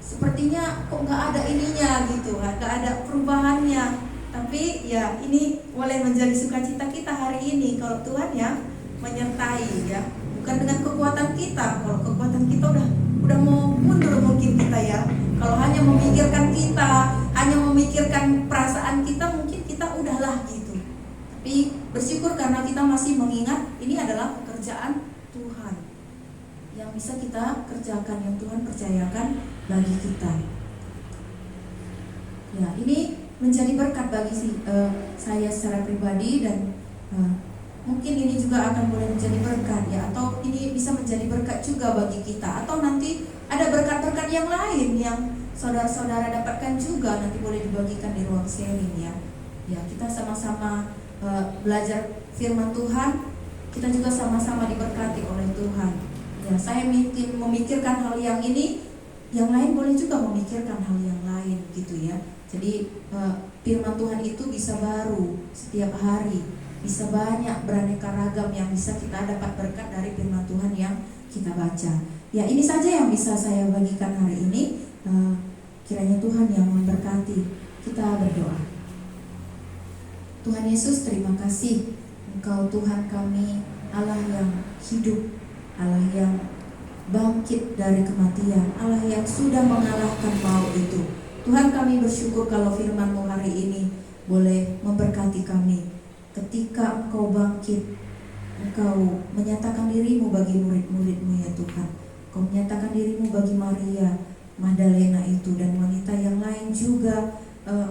Sepertinya kok nggak ada ininya gitu, nggak ada perubahannya. Tapi ya ini boleh menjadi sukacita kita hari ini kalau Tuhan yang menyertai ya, bukan dengan kekuatan kita. Kalau kekuatan kita udah mau mundur mungkin kita ya. Kalau hanya memikirkan kita, hanya memikirkan perasaan kita, mungkin kita udahlah gitu. Tapi bersyukur karena kita masih mengingat ini adalah pekerjaan Tuhan yang bisa kita kerjakan, yang Tuhan percayakan bagi kita. Ya, ini menjadi berkat bagi saya secara pribadi, dan mungkin ini juga akan boleh menjadi berkat ya, atau ini bisa menjadi berkat juga bagi kita, atau nanti ada berkat-berkat yang lain yang saudara-saudara dapatkan juga, nanti boleh dibagikan di ruang sharing ya. Ya, kita sama-sama belajar firman Tuhan, kita juga sama-sama diberkati oleh Tuhan. Ya, saya memikirkan hal yang ini, yang lain boleh juga memikirkan hal yang lain gitu ya. Jadi firman Tuhan itu bisa baru setiap hari, bisa banyak beraneka ragam yang bisa kita dapat berkat dari firman Tuhan yang kita baca. Ya, ini saja yang bisa saya bagikan hari ini. Kiranya Tuhan yang memberkati. Kita berdoa. Tuhan Yesus, terima kasih Engkau Tuhan kami, Allah yang hidup, Allah yang bangkit dari kematian, Allah yang sudah mengalahkan maut itu. Tuhan, kami bersyukur kalau firman-Mu hari ini boleh memberkati kami. Ketika Engkau bangkit, Engkau menyatakan diri-Mu bagi murid-murid-Mu ya Tuhan. Engkau menyatakan diri-Mu bagi Maria Magdalena itu, dan wanita yang lain juga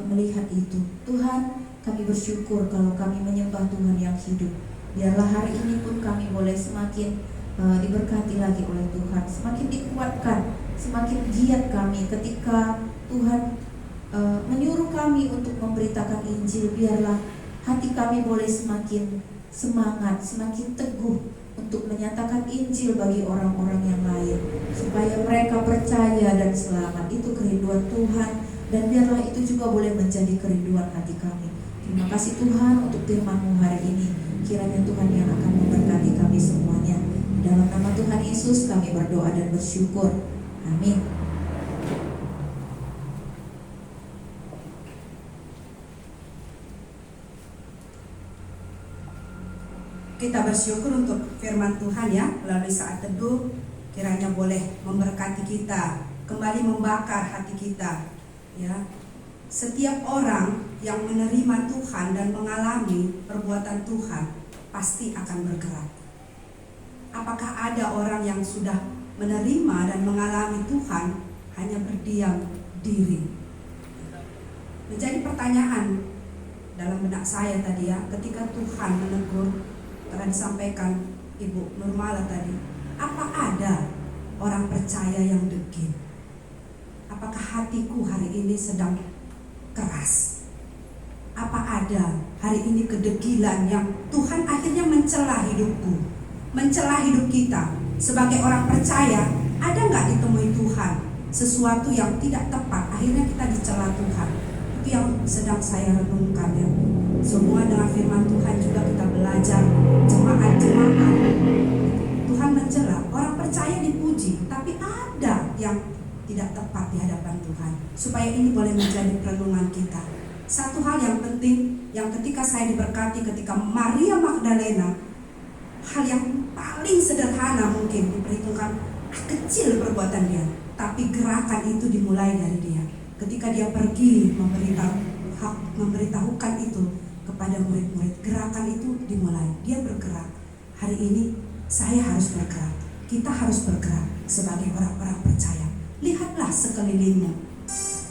melihat itu. Tuhan, kami bersyukur kalau kami menyembah Tuhan yang hidup. Biarlah hari ini pun kami boleh semakin diberkati lagi oleh Tuhan, semakin dikuatkan, semakin giat kami ketika Tuhan menyuruh kami untuk memberitakan Injil. Biarlah hati kami boleh semakin semangat, semakin teguh untuk menyatakan Injil bagi orang-orang yang lain, supaya mereka percaya dan selamat. Itu kerinduan Tuhan, dan biarlah itu juga boleh menjadi kerinduan hati kami. Terima kasih Tuhan untuk firman-Mu hari ini. Kiranya Tuhan yang akan memberkati kami semuanya. Dalam nama Tuhan Yesus kami berdoa dan bersyukur. Amin. Kita bersyukur untuk firman Tuhan ya, melalui saat teduh. Kiranya boleh memberkati kita, kembali membakar hati kita ya. Setiap orang yang menerima Tuhan dan mengalami perbuatan Tuhan pasti akan bergerak. Apakah ada orang yang sudah menerima dan mengalami Tuhan hanya berdiam diri? Menjadi pertanyaan dalam benak saya tadi ya, ketika Tuhan menegur, telah disampaikan Ibu Nurmala tadi, apa ada orang percaya yang degil? Apakah hatiku hari ini sedang keras? Apa ada hari ini kedegilan yang Tuhan akhirnya mencela hidupku, mencela hidup kita sebagai orang percaya? Ada nggak ditemui Tuhan sesuatu yang tidak tepat, akhirnya kita dicela Tuhan? Itu yang sedang saya renungkan ya. Semua dengan firman Tuhan juga kita belajar jemaat-jemaat. Tuhan mencela orang tidak tepat di hadapan Tuhan. Supaya ini boleh menjadi perenungan kita. Satu hal yang penting, yang ketika saya diberkati ketika Maria Magdalena, hal yang paling sederhana mungkin diperhitungkan kecil perbuatan dia, tapi gerakan itu dimulai dari dia. Ketika dia pergi memberitahukan itu kepada murid-murid, gerakan itu dimulai. Dia bergerak. Hari ini saya harus bergerak. Kita harus bergerak sebagai orang-orang percaya. Lihatlah sekelilingmu,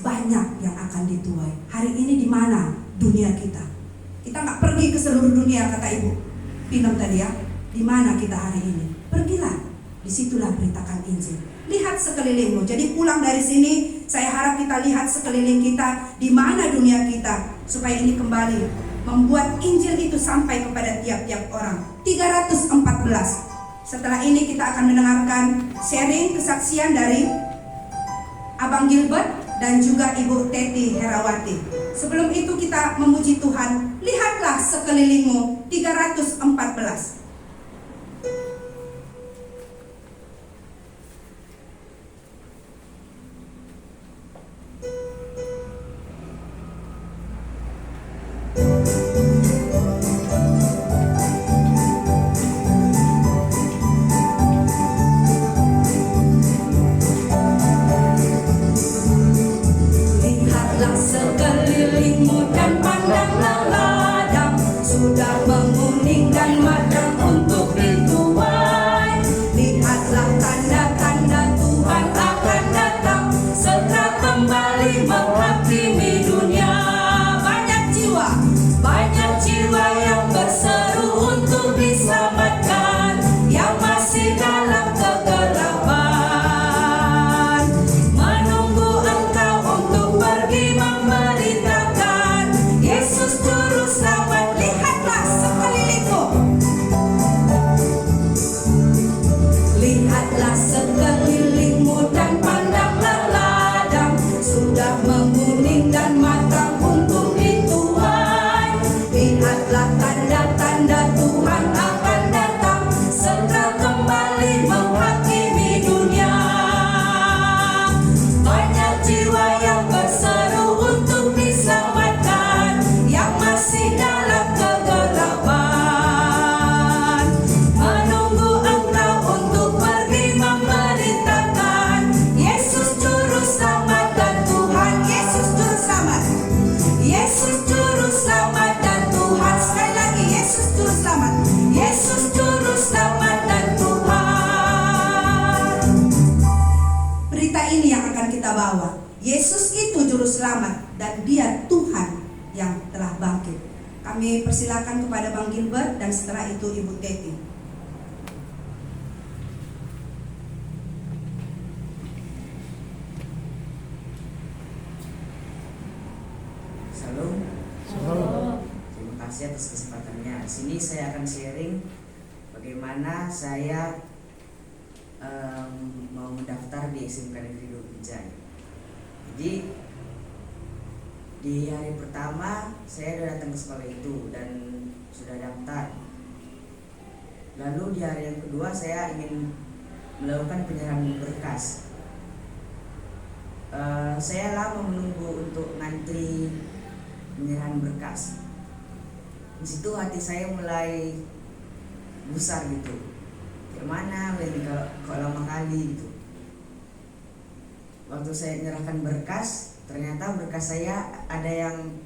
banyak yang akan dituai. Hari ini di mana dunia kita? Kita nggak pergi ke seluruh dunia, kata Ibu Pinem tadi ya. Di mana kita hari ini? Pergilah, disitulah beritakan Injil. Lihat sekelilingmu. Jadi pulang dari sini, saya harap kita lihat sekeliling kita, di mana dunia kita, supaya ini kembali membuat Injil itu sampai kepada tiap-tiap orang. 314. Setelah ini kita akan mendengarkan sharing kesaksian dari Abang Gilbert dan juga Ibu Teti Herawati. Sebelum itu kita memuji Tuhan. Lihatlah sekelilingmu. 314. Lihatlah sekelilingmu dan pandanglah ladang, sudah menguning dan matang untuk dituai. Lihatlah tanda-tanda Tuhan akan datang, segera kembali menghakimi dunia. Banyak jiwa yang berseru untuk diselamatkan, yang masih dalam kegelapan, menunggu engkau untuk pergi memberitakan Yesus Juru Selamat. Lihatlah sekelilingmu. Lihatlah sekelilingmu dan pandanglah ladang, sudah menguning dan matang untuk dituai. Lihatlah tanda-tanda Tuhan akan datang, segera kembali menghakimi dunia. Banyak jiwa yang berseru untuk diselamatkan, yang masih dalam kegelapan, menunggu engkau untuk pergi memberitakan Yesus Juru Selamat dan Tuhan. Yesus Juru Selamat. Yesus Juru Selamat dan Tuhan. Sekali lagi, Yesus Juru Selamat. Yesus Juru Selamat dan Tuhan. Berita ini yang akan kita bawa. Yesus itu Juru Selamat dan Dia Tuhan yang telah bangkit. Kami persilakan kepada Bang Gilbert dan setelah itu Ibu Teti. Shalom. Shalom. Terima kasih atas kesempatannya. Di sini saya akan sharing bagaimana saya mau mendaftar di SMK Negeri 2 Binjai. Jadi di hari pertama saya sudah datang ke sekolah itu dan sudah daftar. Lalu di hari yang kedua saya ingin melakukan penyerahan berkas. Saya lama menunggu untuk ngantri penyerahan berkas. Di situ hati saya mulai gusar gitu. Gimana ini kalau lama kali gitu. Waktu saya menyerahkan berkas, ternyata berkas saya ada yang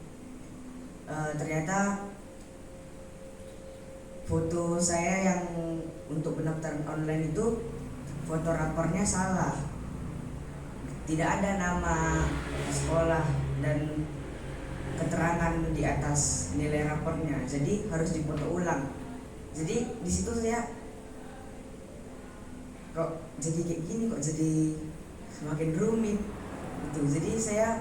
ternyata foto saya yang untuk pendaftaran online itu foto rapornya salah. Tidak ada nama sekolah dan keterangan di atas nilai rapornya, jadi harus difoto ulang. Jadi di situ saya kok jadi kayak gini, kok jadi semakin rumit gitu. Jadi saya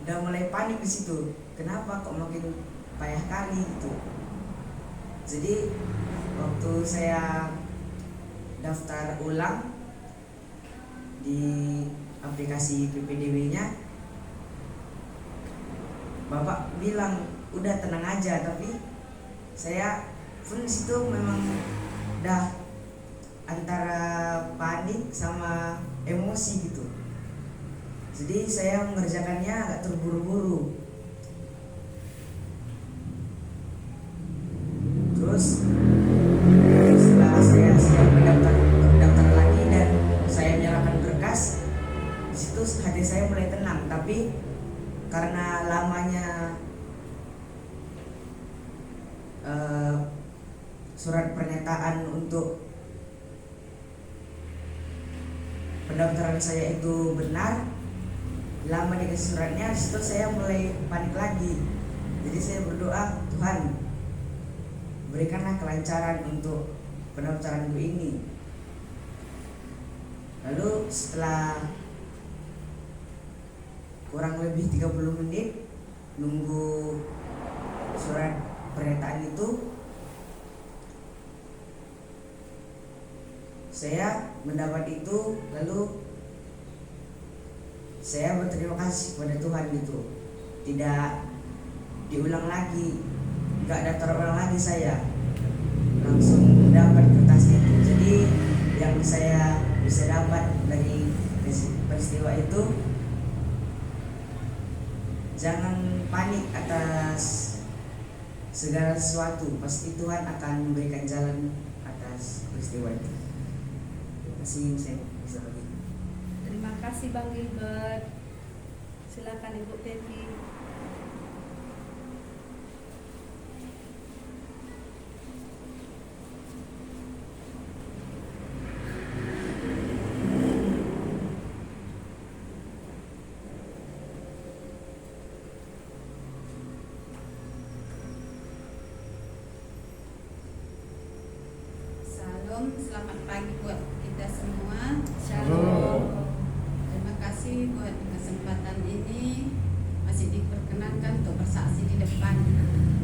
udah mulai panik di situ. Kenapa kok makin payah kali gitu. Jadi waktu saya daftar ulang di aplikasi PPDB-nya, Bapak bilang udah tenang aja, tapi saya pun situ memang udah antara panik sama emosi gitu. Jadi saya mengerjakannya agak terburu-buru. Terus setelah saya siap mendaftar lagi dan saya menyerahkan berkas, di situ hati saya mulai tenang. Tapi karena lamanya surat pernyataan untuk pendaftaran saya itu benar, lama dikasih suratnya, di situ saya mulai panik lagi. Jadi saya berdoa, Tuhan berikanlah kelancaran untuk pendaftaranku ini. Lalu setelah kurang lebih 30 menit nunggu surat pernyataan itu, saya mendapat itu. Lalu saya berterima kasih kepada Tuhan gitu. Tidak diulang lagi, nggak daftar ulang lagi, saya langsung mendapat kertas itu. Jadi yang saya bisa dapat dari peristiwa itu, jangan panik atas segala sesuatu, pasti Tuhan akan memberikan jalan atas peristiwa itu. Terima kasih, saya bisa lagi. Terima kasih Bang Gilbert. Silakan Ibu Teti. Shalom, selamat pagi buat kita semua. Shalom. Terima kasih buat kesempatan ini masih diperkenankan untuk bersaksi di depan.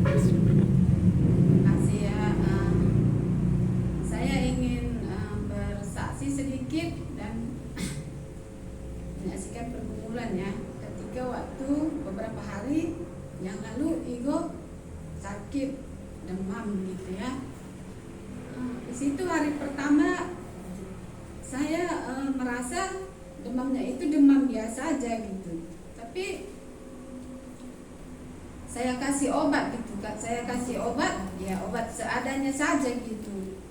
Terima kasih ya. Saya ingin bersaksi sedikit dan menyaksikan pergumulan ya. Ketika waktu beberapa hari yang lalu Igo sakit demam gitu ya. Di situ hari pertama saya merasa demamnya itu demam biasa aja gitu, tapi saya kasih obat gitu kan, saya kasih obat ya, obat seadanya saja gitu.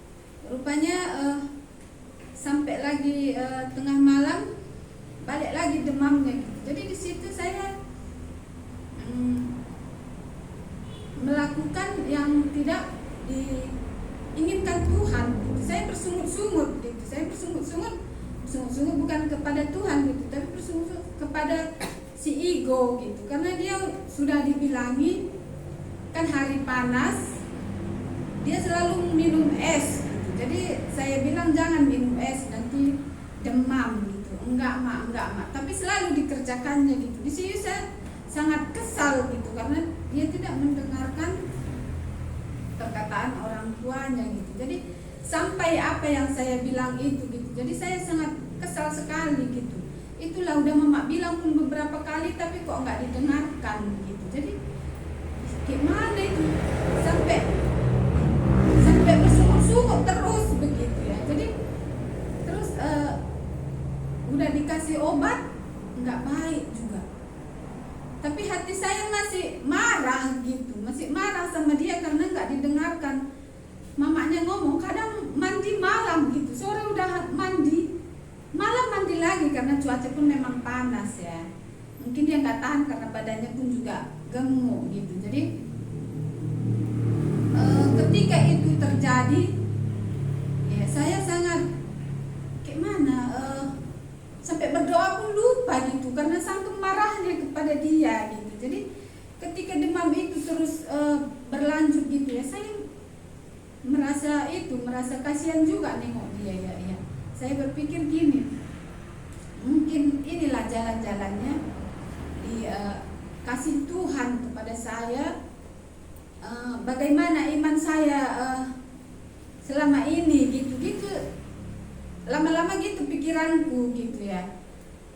Rupanya sampai lagi tengah malam balik lagi demamnya gitu. Jadi di situ saya melakukan yang tidak diinginkan Tuhan gitu. Saya bersungut-sungut gitu. Saya bersungut-sungut bukan kepada Tuhan gitu, tapi bersungut kepada si ego gitu. Karena dia sudah dibilangi kan hari panas dia selalu minum es gitu. Jadi saya bilang jangan minum es nanti demam gitu. Enggak mak, tapi selalu dikerjakannya gitu. Di sini saya sangat kesal gitu karena dia tidak mendengarkan perkataan orang tuanya gitu. Jadi sampai apa yang saya bilang itu gitu. Jadi saya sangat kesal sekali gitu. Itulah udah mama bilang pun beberapa kali tapi kok nggak didengarkan gitu. Jadi gimana itu sampai bersungut-sungut terus begitu ya. Jadi terus udah dikasih obat nggak baik juga. Tapi hati saya masih marah gitu, masih marah sama dia karena nggak didengarkan. Mamanya ngomong kadang mandi malam gitu, sore udah mandi, malam mandi lagi karena cuaca pun memang panas ya. Mungkin dia nggak tahan karena badannya pun juga gemuk gitu. Jadi ketika itu terjadi, ya saya sangat gimana, sampai berdoa pun lupa gitu karena saking marahnya kepada dia gitu. Jadi ketika demam itu terus berlanjut gitu ya, saya merasa kasihan juga nengok dia ya. Saya berpikir gini, mungkin inilah jalan-jalannya kasih Tuhan kepada saya, bagaimana iman saya selama ini gitu lama-lama gitu pikiranku gitu ya,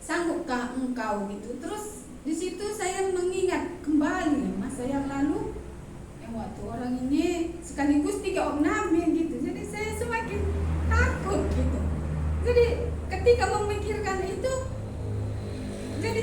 sanggupkah engkau gitu. Terus di situ saya mengingat kembali masa yang lalu yang waktu orang ini sekaligus 3 Om Nabi gitu. Jadi saya semakin takut gitu. Jadi ketika memikirkan itu, jadi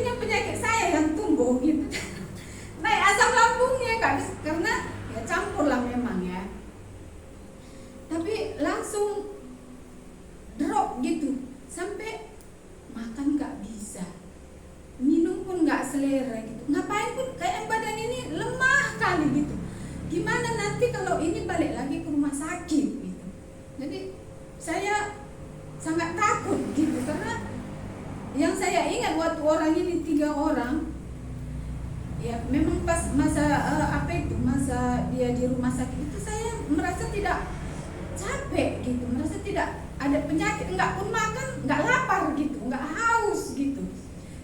saya ingat waktu orang ini 3 orang, ya memang pas masa masa dia di rumah sakit itu saya merasa tidak capek gitu, merasa tidak ada penyakit, enggak pun makan, enggak lapar gitu, enggak haus gitu.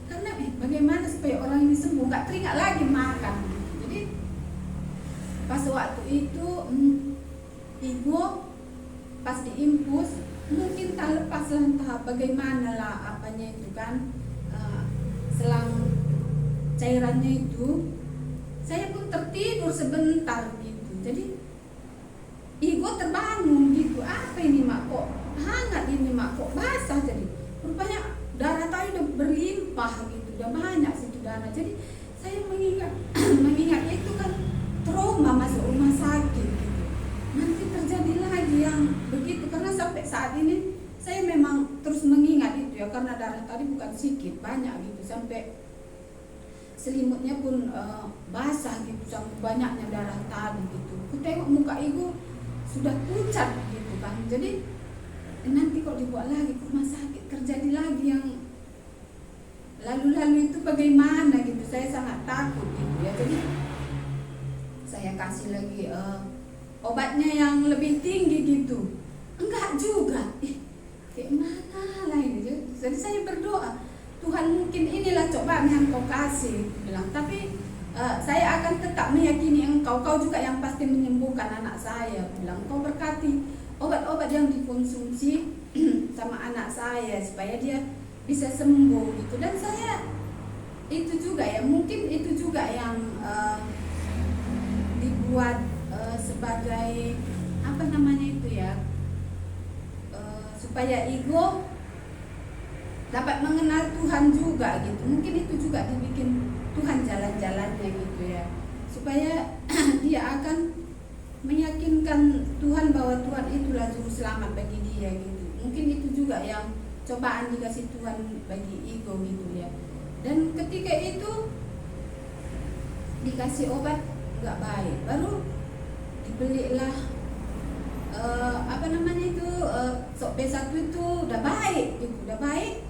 Karena bagaimana supaya orang ini sembuh, enggak teringat lagi makan gitu. Jadi pas waktu itu ibu pas diimpus mungkin tak lepas lah, entah bagaimana lah apanya itu kan, selang cairannya itu saya pun tertidur sebentar gitu. Jadi ibu terbangun gitu, apa ini mak, kok hangat ini mak, kok basah, jadi rupanya darah tadi udah berlimpah gitu, udah banyak situ darah. Jadi saya mengingat itu kan trauma masuk rumah sakit gitu. Nanti terjadi lagi yang begitu, karena sampai saat ini saya memang terus mengingat itu ya, karena darah tadi bukan sedikit, banyak gitu, sampai selimutnya pun basah gitu, sampai banyaknya darah tadi gitu. Aku tengok muka ibu sudah pucat gitu kan. Jadi nanti kok dibawa lagi ke rumah sakit, terjadi lagi yang lalu-lalu itu bagaimana gitu, saya sangat takut gitu ya. Jadi saya kasih lagi obatnya yang lebih tinggi gitu, enggak juga, kayak mana lah ini. Jadi saya berdoa, Tuhan mungkin inilah cobaan yang kau kasih, bilang, tapi saya akan tetap meyakini engkau, kau juga yang pasti menyembuhkan anak saya, bilang, kau berkati obat-obat yang dikonsumsi sama anak saya supaya dia bisa sembuh gitu. Dan saya itu juga ya, mungkin itu juga yang dibuat sebagai apa namanya itu ya, supaya ego dapat mengenal Tuhan juga gitu. Mungkin itu juga dibikin Tuhan jalan-jalannya gitu ya, supaya dia akan meyakinkan Tuhan bahwa Tuhan itulah juru selamat bagi dia gitu. Mungkin itu juga yang cobaan dikasih Tuhan bagi ego gitu ya. Dan ketika itu dikasih obat nggak baik, baru dibelilah apa namanya itu sok B1 itu udah baik gitu, udah baik,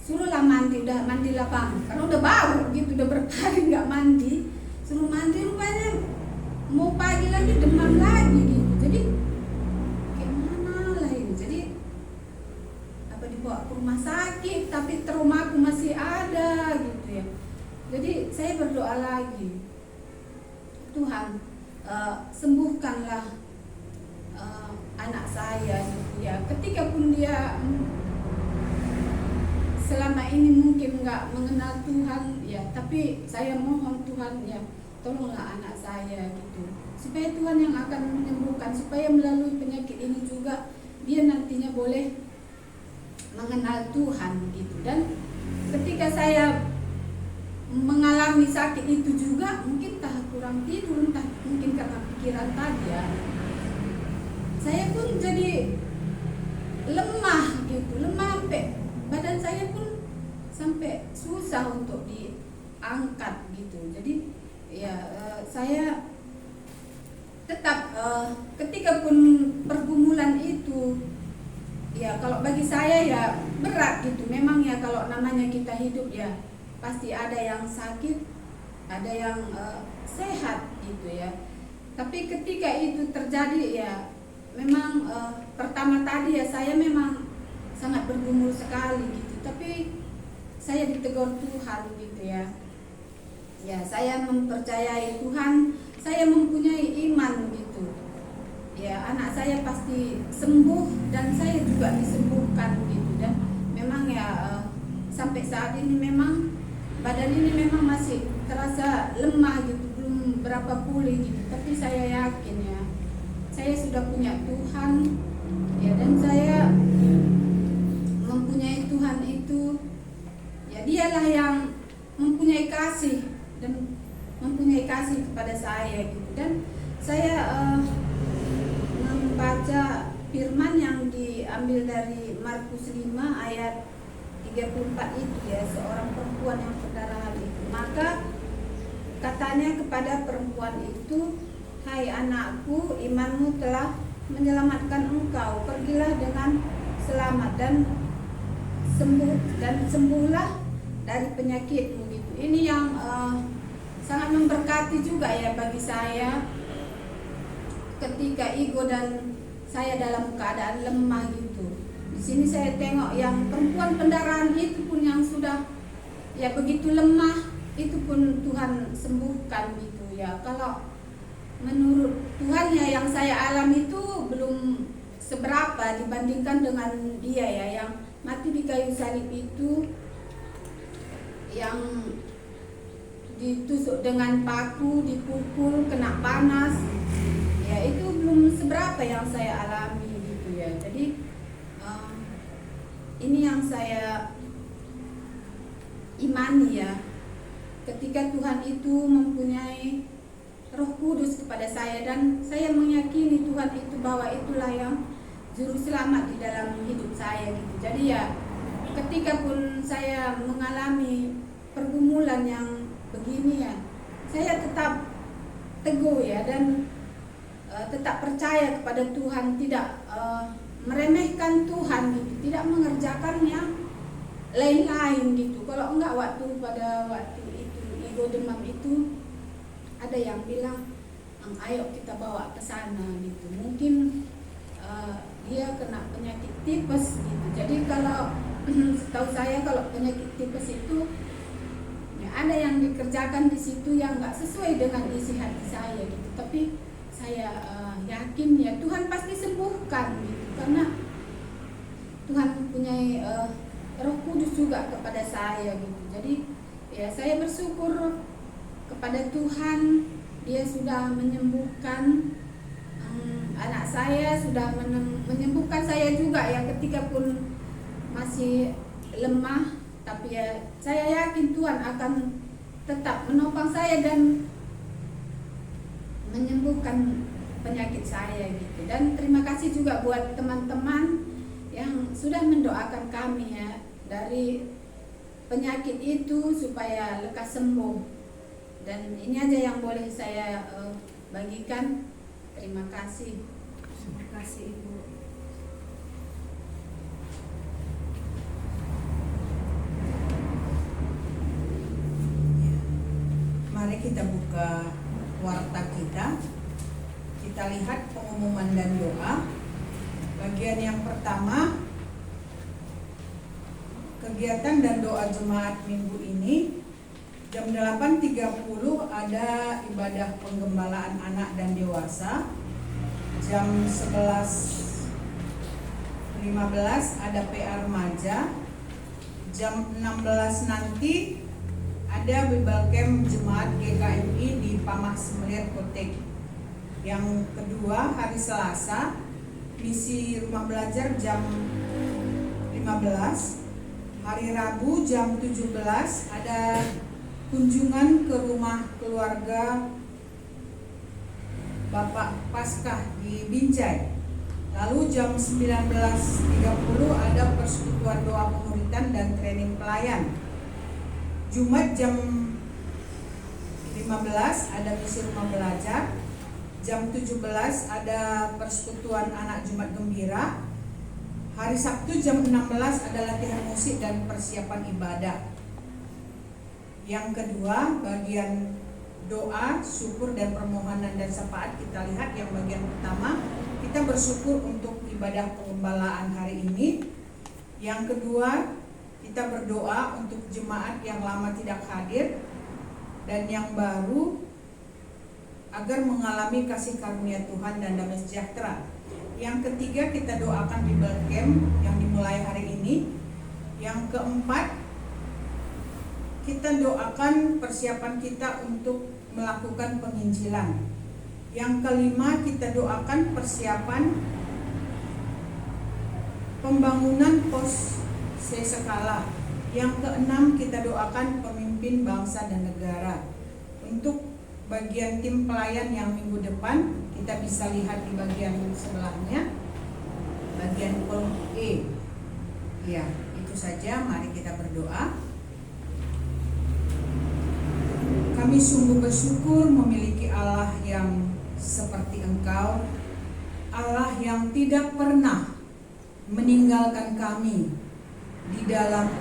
suruhlah mandi, udah mandi lapang karena udah bau gitu, udah berkali nggak mandi, suruh mandi, rupanya mau pagi lagi demam lagi gitu. Jadi kayak mana lah ini, jadi apa dibawa ke rumah sakit tapi traumaku masih ada gitu ya. Jadi saya berdoa lagi, Tuhan sembuhkanlah anak saya gitu ya. Ketika pun dia selama ini mungkin nggak mengenal Tuhan ya, tapi saya mohon Tuhan ya, tolonglah anak saya gitu, supaya Tuhan yang akan menyembuhkan, supaya melalui penyakit ini juga dia nantinya boleh mengenal Tuhan gitu. Dan ketika saya mengalami sakit itu juga, mungkin entah kurang tidur, entah mungkin karena pikiran tadi ya, saya pun jadi lemah gitu, lemah sampai badan saya pun sampai susah untuk diangkat gitu. Jadi ya saya tetap ketika pun pergumulan itu ya, kalau bagi saya ya berat gitu. Memang ya kalau namanya kita hidup ya pasti ada yang sakit, ada yang sehat gitu ya. Tapi ketika itu terjadi ya memang pertama tadi ya saya memang sangat bergumul sekali gitu. Tapi saya ditegur Tuhan gitu ya. Ya saya mempercayai Tuhan, saya mempunyai iman gitu. Ya anak saya pasti sembuh dan saya juga disembuhkan gitu. Dan memang ya sampai saat ini memang badan ini memang masih terasa lemah gitu, belum berapa pulih gitu. Tapi saya yakin ya, saya sudah punya Tuhan ya, dan saya mempunyai Tuhan itu ya, dialah yang mempunyai kasih dan mempunyai kasih kepada saya gitu. Dan saya membaca firman yang diambil dari Markus 5 ayat 34 itu ya, seorang perempuan yang pendarahan itu. Maka katanya kepada perempuan itu, hai anakku, imanmu telah menyelamatkan engkau, pergilah dengan selamat. Dan sembuh dan sembuhlah dari penyakitmu gitu. Ini yang sangat memberkati juga ya bagi saya ketika ego dan saya dalam keadaan lemah gitu. Di sini saya tengok yang perempuan pendarahan itu pun yang sudah ya begitu lemah, itu pun Tuhan sembuhkan gitu ya. Kalau menurut Tuhan ya yang saya alami itu belum seberapa dibandingkan dengan dia ya yang mati di kayu salib itu, yang ditusuk dengan paku, dipukul, kena panas. Ya itu belum seberapa yang saya alami gitu ya. Jadi ini yang saya imani ya. Ketika Tuhan itu mempunyai Roh Kudus kepada saya dan saya meyakini Tuhan itu bahwa itulah yang juru selamat di dalam hidup saya gitu. Jadi ya ketika pun saya mengalami pergumulan yang begini ya, saya tetap teguh ya dan tetap percaya kepada Tuhan, tidak meremehkan Tuhan gitu, tidak mengerjakan yang lain-lain gitu. Kalau enggak pada waktu itu ego demam itu ada yang bilang ayo kita bawa ke sana gitu. Mungkin dia kena penyakit tipes gitu. Jadi kalau setahu saya kalau penyakit tipes itu ya ada yang dikerjakan di situ yang enggak sesuai dengan isi hati saya gitu. Tapi saya yakin ya Tuhan pasti sembuhkan gitu, karena Tuhan mempunyai Roh Kudus juga kepada saya gitu. Jadi ya saya bersyukur kepada Tuhan, dia sudah menyembuhkan anak saya, sudah menyembuhkan saya juga ya ketika pun masih lemah. Tapi ya saya yakin Tuhan akan tetap menopang saya dan menyembuhkan penyakit saya gitu. Dan terima kasih juga buat teman-teman yang sudah mendoakan kami ya dari penyakit itu supaya lekas sembuh. Dan ini aja yang boleh saya bagikan. Terima kasih. Terima kasih Ibu. Mari kita buka warta kita. Kita lihat pengumuman dan doa. Bagian yang pertama, kegiatan dan doa jemaat minggu ini. Jam 8.30 ada ibadah penggembalaan anak dan dewasa. Jam 11.15 ada PA remaja. Jam 16 nanti ada Bible Camp Jemaat GKMI di Pamak Semelir Kotek. Yang kedua hari Selasa misi rumah belajar jam 15. Hari Rabu jam 17 ada kunjungan ke rumah keluarga Bapak Paskah di Binjai. Lalu jam 19.30 ada persekutuan doa pemuritan dan training pelayan. Jumat jam 15 ada misi rumah belajar. Jam 17 ada persekutuan anak Jumat Gembira. Hari Sabtu jam 16 ada latihan musik dan persiapan ibadah. Yang kedua, bagian doa, syukur dan permohonan dan syafaat kita lihat. Yang bagian pertama, kita bersyukur untuk ibadah pengembalaan hari ini. Yang kedua, kita berdoa untuk jemaat yang lama tidak hadir dan yang baru agar mengalami kasih karunia Tuhan dan damai sejahtera. Yang ketiga, kita doakan Bible Camp yang dimulai hari ini. Yang keempat, kita doakan persiapan kita untuk melakukan penginjilan. Yang kelima, kita doakan persiapan pembangunan pos sesekala. Yang keenam, kita doakan pemimpin bangsa dan negara. Untuk bagian tim pelayan yang minggu depan, kita bisa lihat di bagian sebelahnya, bagian kolom E. Ya, itu saja. Mari kita berdoa. Kami sungguh bersyukur memiliki Allah yang seperti Engkau, Allah yang tidak pernah meninggalkan kami, di dalam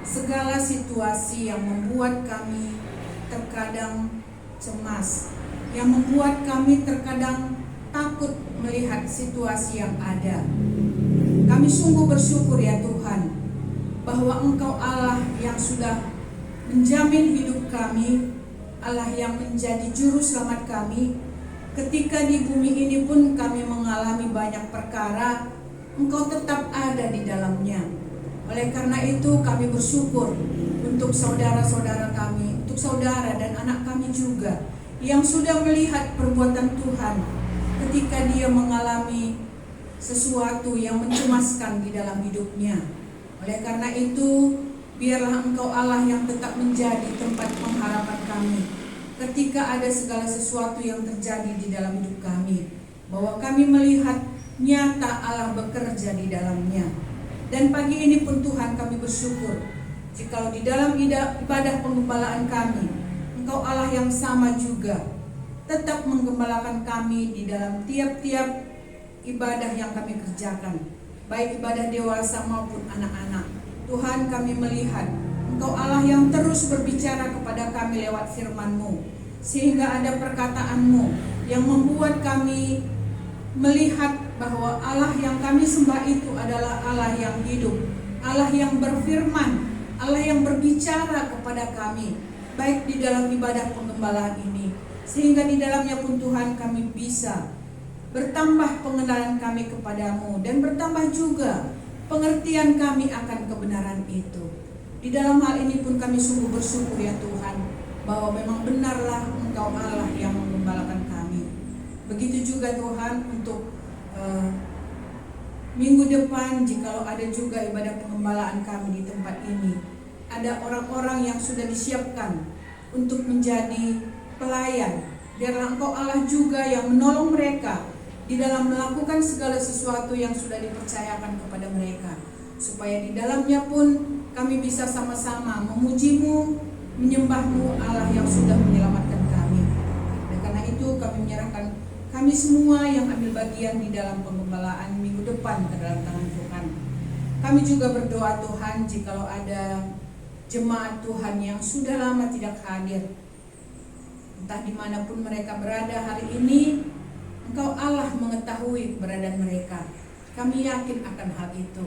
segala situasi yang membuat kami terkadang cemas, yang membuat kami terkadang takut melihat situasi yang ada. Kami sungguh bersyukur ya Tuhan, bahwa Engkau Allah yang sudah menjamin hidup kami, Allah yang menjadi juru selamat kami. Ketika di bumi ini pun kami mengalami banyak perkara, Engkau tetap ada di dalamnya. Oleh karena itu kami bersyukur untuk saudara-saudara kami, untuk saudara dan anak kami juga yang sudah melihat perbuatan Tuhan ketika dia mengalami sesuatu yang mencemaskan di dalam hidupnya. Oleh karena itu, biarlah Engkau Allah yang tetap menjadi tempat pengharapan kami ketika ada segala sesuatu yang terjadi di dalam hidup kami, bahwa kami melihat nyata Allah bekerja di dalamnya. Dan pagi ini pun Tuhan kami bersyukur jikalau di dalam ibadah penggembalaan kami, Engkau Allah yang sama juga tetap menggembalakan kami di dalam tiap-tiap ibadah yang kami kerjakan, baik ibadah dewasa maupun anak-anak. Tuhan, kami melihat Engkau Allah yang terus berbicara kepada kami lewat firman-Mu, sehingga ada perkataan-Mu yang membuat kami melihat bahwa Allah yang kami sembah itu adalah Allah yang hidup, Allah yang berfirman, Allah yang berbicara kepada kami, baik di dalam ibadah penggembalaan ini, sehingga di dalamnya pun Tuhan kami bisa bertambah pengenalan kami kepadamu, dan bertambah juga pengertian kami akan kebenaran itu. Di dalam hal ini pun kami sungguh bersyukur ya Tuhan, bahwa memang benarlah Engkau Allah yang menggembalakan kami. Begitu juga Tuhan untuk minggu depan, jikalau ada juga ibadah penggembalaan kami di tempat ini, ada orang-orang yang sudah disiapkan untuk menjadi pelayan. Biarlah Engkau Allah juga yang menolong mereka di dalam melakukan segala sesuatu yang sudah dipercayakan kepada mereka, supaya di dalamnya pun kami bisa sama-sama memuji-Mu, menyembah-Mu, Allah yang sudah menyelamatkan kami. Dan karena itu kami menyerahkan kami semua yang ambil bagian di dalam penggembalaan minggu depan ke dalam tangan Tuhan. Kami juga berdoa Tuhan, jikalau ada jemaat Tuhan yang sudah lama tidak hadir, entah dimanapun mereka berada hari ini, Engkau Allah mengetahui keberadaan mereka. Kami yakin akan hal itu.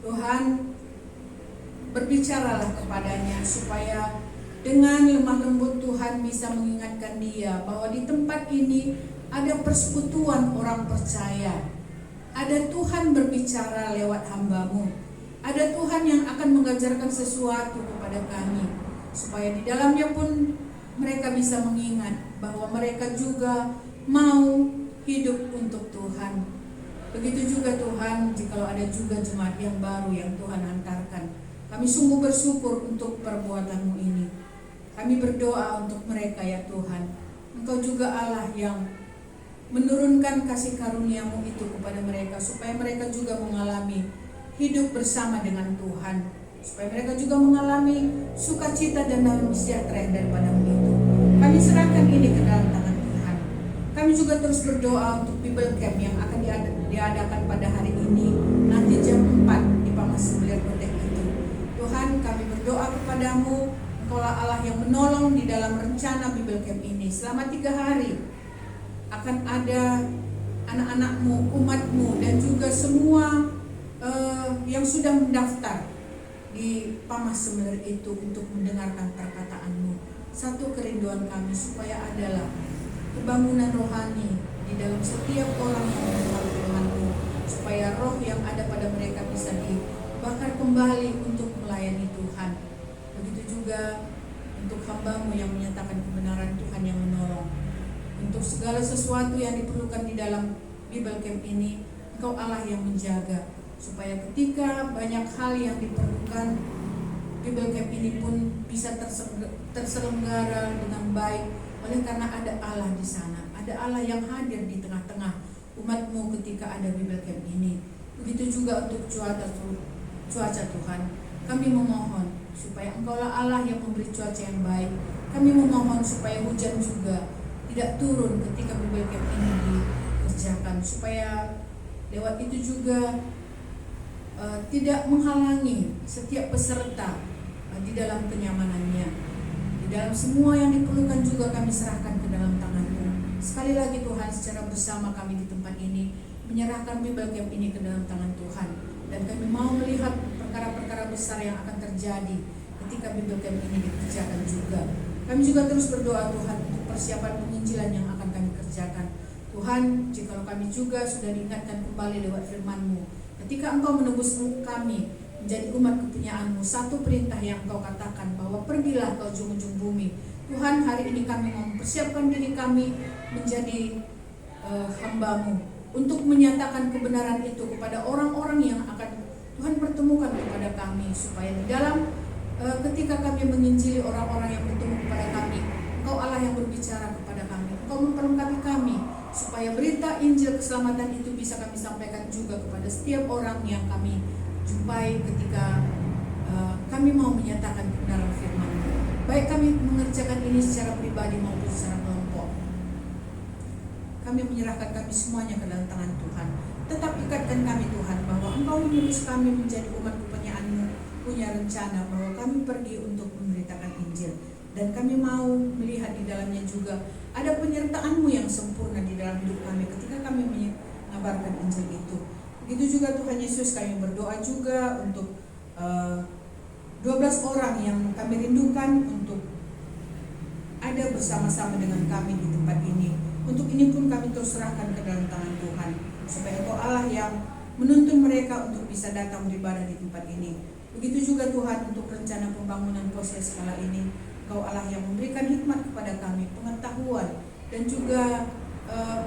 Tuhan, berbicaralah kepadanya supaya dengan lemah lembut Tuhan bisa mengingatkan dia bahwa di tempat ini ada persekutuan orang percaya. Ada Tuhan berbicara lewat hamba-Mu. Ada Tuhan yang akan mengajarkan sesuatu kepada kami, supaya di dalamnya pun mereka bisa mengingat bahwa mereka juga mau hidup untuk Tuhan. Begitu juga Tuhan, jikalau ada juga jemaat yang baru yang Tuhan hantarkan, kami sungguh bersyukur untuk perbuatan-Mu ini. Kami berdoa untuk mereka ya Tuhan. Engkau juga Allah yang menurunkan kasih karunia-Mu itu kepada mereka, supaya mereka juga mengalami hidup bersama dengan Tuhan, supaya mereka juga mengalami sukacita dan damai sejahtera yang daripada-Mu itu. Kami serahkan ini ke dalam tangan Tuhan. Kami juga terus berdoa untuk Bible Camp yang akan diadakan pada hari ini, nanti jam 4 di Pamas Sembilan Kotek itu. Tuhan, kami berdoa kepadamu, Engkaulah Allah yang menolong di dalam rencana Bible Camp ini. Selama 3 hari akan ada anak-anak-Mu, umat-Mu, dan juga semua yang sudah mendaftar di Pamas Sembilan itu untuk mendengarkan perkataan-Mu. Satu kerinduan kami supaya adalah kebangunan rohani di dalam setiap orang yang mendengar firman-Mu, supaya roh yang ada pada mereka bisa dibakar kembali untuk melayani Tuhan. Begitu juga untuk hamba-Mu yang menyatakan kebenaran Tuhan yang menolong. Untuk segala sesuatu yang diperlukan di dalam Bible Camp ini, Engkau Allah yang menjaga, supaya ketika banyak hal yang diperlukan, Bible Camp ini pun bisa terselenggara dengan baik, oleh karena ada Allah di sana. Ada Allah yang hadir di tengah-tengah umat-Mu ketika ada Bible Camp ini. Begitu juga untuk cuaca Tuhan. Kami memohon supaya Engkaulah Allah yang memberi cuaca yang baik. Kami memohon supaya hujan juga tidak turun ketika Bible Camp ini dikerjakan, supaya lewat itu juga tidak menghalangi setiap peserta di dalam kenyamanannya. Di dalam semua yang diperlukan juga kami serahkan ke dalam tangan-Mu. Sekali lagi Tuhan, secara bersama kami di tempat ini menyerahkan Bible Camp ini ke dalam tangan Tuhan. Dan kami mau melihat perkara-perkara besar yang akan terjadi ketika Bible Camp ini dikerjakan juga. Kami juga terus berdoa Tuhan untuk persiapan penginjilan yang akan kami kerjakan. Tuhan, jikalau kami juga sudah diingatkan kembali lewat firman-Mu, ketika Engkau menebus kami menjadi umat kepunyaan-Mu, satu perintah yang Engkau katakan bahwa pergilah ke ujung-ujung bumi. Tuhan, hari ini kami mau mempersiapkan diri kami menjadi hamba-Mu untuk menyatakan kebenaran itu kepada orang-orang yang akan Tuhan pertemukan kepada kami, supaya di dalam ketika kami menginjili orang-orang yang bertemu kepada kami, Engkau Allah yang berbicara kepada kami, Engkau memperlengkapi kami, supaya berita Injil keselamatan itu bisa kami sampaikan juga kepada setiap orang yang kami jumpai ketika kami mau menyatakan kebenaran firman. Baik kami mengerjakan ini secara pribadi maupun secara kelompok. Kami menyerahkan kami semuanya ke dalam tangan Tuhan. Tetap ikatkan kami Tuhan, bahwa Engkau mengutus kami menjadi umat kepunyaan-Mu, punya rencana bahwa kami pergi untuk memberitakan Injil. Dan kami mau melihat di dalamnya juga ada penyertaan-Mu yang sempurna di dalam hidup kami ketika kami mengabarkan Injil itu. Begitu juga Tuhan Yesus, kami berdoa juga untuk 12 orang yang kami rindukan untuk ada bersama-sama dengan kami di tempat ini. Untuk ini pun kami terus serahkan ke dalam tangan Tuhan, supaya Engkau Allah yang menuntun mereka untuk bisa datang beribadah di tempat ini. Begitu juga Tuhan untuk rencana pembangunan Posya Skala ini, Engkau Allah yang memberikan hikmat kepada kami, pengetahuan dan juga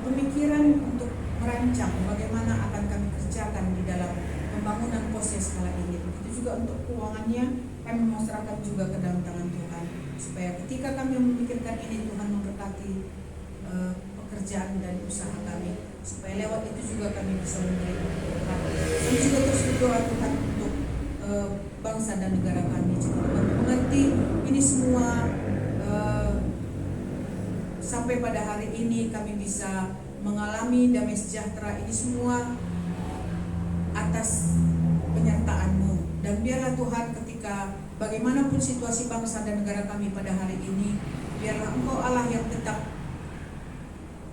pemikiran untuk merancang bagaimana akan kami kerjakan di dalam pembangunan Posya Skala ini. Begitu juga untuk keuangannya, kami mau serahkan juga ke dalam tangan Tuhan, supaya ketika kami memikirkan ini, Tuhan memberkati pekerjaan dan usaha kami, supaya lewat itu juga kami bisa memberi berkat. Kami juga terus berdoa Tuhan untuk bangsa dan negara kami, jika kami mengerti ini semua sampai pada hari ini kami bisa mengalami damai sejahtera ini semua atas penyertaan-Mu. Dan biarlah Tuhan, ketika bagaimanapun situasi bangsa dan negara kami pada hari ini, biarlah Engkau Allah yang tetap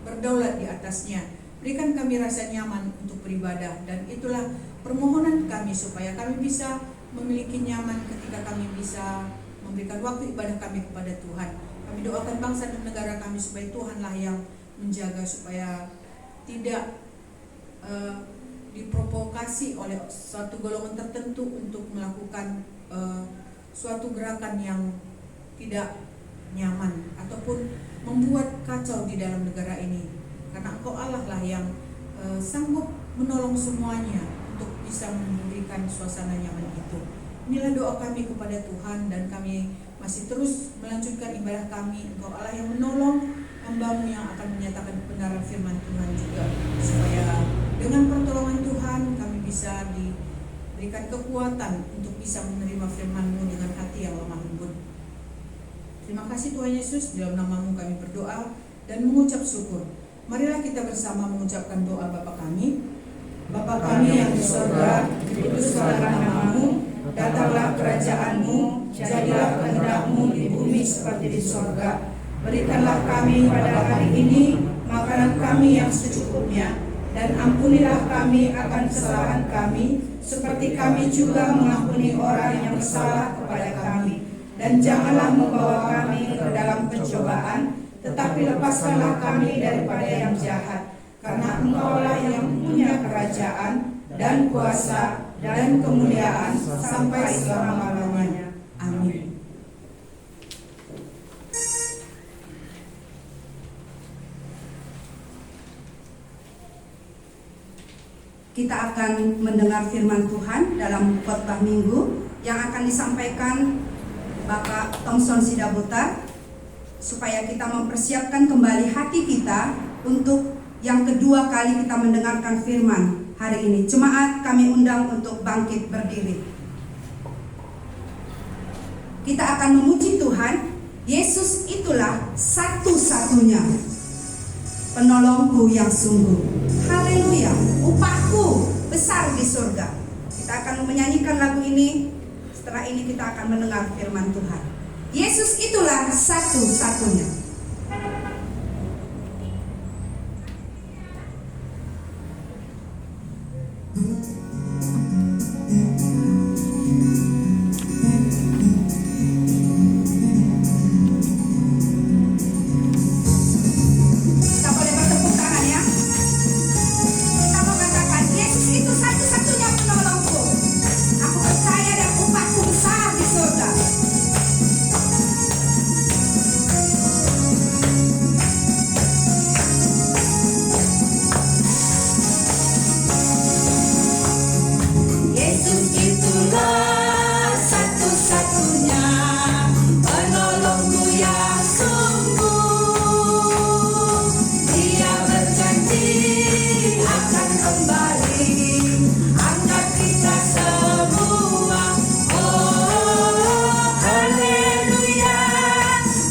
berdaulat di atasnya. Berikan kami rasa nyaman untuk beribadah, dan itulah permohonan kami supaya kami bisa memiliki nyaman ketika kami bisa memberikan waktu ibadah kami kepada Tuhan. Kami doakan bangsa dan negara kami supaya Tuhanlah yang menjaga, supaya tidak diprovokasi oleh suatu golongan tertentu untuk melakukan suatu gerakan yang tidak nyaman ataupun membuat kacau di dalam negara ini. Karena Engkau Allah lah yang sanggup menolong semuanya untuk bisa memberikan suasana nyaman itu. Inilah doa kami kepada Tuhan, dan kami masih terus melanjutkan ibadah kami. Engkau Allah yang menolong hamba-Mu yang akan menyatakan kebenaran firman Tuhan juga, supaya dengan pertolongan Tuhan kami bisa diberikan kekuatan untuk bisa menerima firman-Mu dengan hati yang lemah lembut. Terima kasih Tuhan Yesus, di dalam nama-Mu kami berdoa dan mengucap syukur. Marilah kita bersama mengucapkan doa Bapa kami. Bapa kami yang di surga, dikuduskanlah nama-Mu, datanglah kerajaan-Mu, jadilah kehendak-Mu di bumi seperti di surga. Berikanlah kami pada hari ini makanan kami yang secukupnya, dan ampunilah kami akan kesalahan kami, seperti kami juga mengampuni orang yang bersalah kepada kami. Dan janganlah membawa kami ke dalam pencobaan, tetapi lepaskanlah kami daripada yang jahat. Karena Engkau-lah yang punya kerajaan dan kuasa dan kemuliaan sampai selama-lamanya. Amin. Kita akan mendengar firman Tuhan dalam khotbah minggu yang akan disampaikan Bapak Thomson Sidabutar, supaya kita mempersiapkan kembali hati kita untuk yang kedua kali kita mendengarkan firman hari ini. Jemaat kami undang untuk bangkit berdiri. Kita akan memuji Tuhan. Yesus itulah satu-satunya penolongku yang sungguh. Haleluya. Upahku besar di surga. Kita akan menyanyikan lagu ini. Setelah ini kita akan mendengar firman Tuhan. Yesus itulah satu-satunya. Kita boleh bertepuk tangan ya. Kita mau katakan, Yesus itu satu-satunya penolongku. Aku percaya dan upahku besar di surga. Yesus itulah satu-satunya penolongku yang sungguh. Dia berjanji akan kembali angkat kita semua. Oh, haleluya,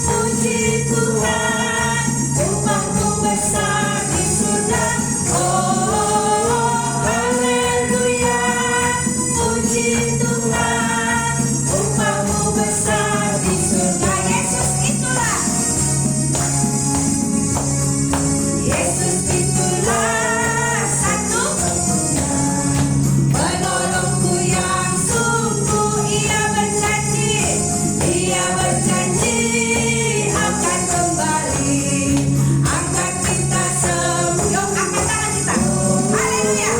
puji Tuhan, upahku besar di surga. Oh, haleluya, puji Tuhan, upahku besar di surga. Yesus itulah satu-satunya penolongku yang sungguh. Ia berjanji akan kembali angkat kita semua. Yuk, angkat tangan kita. Haleluya,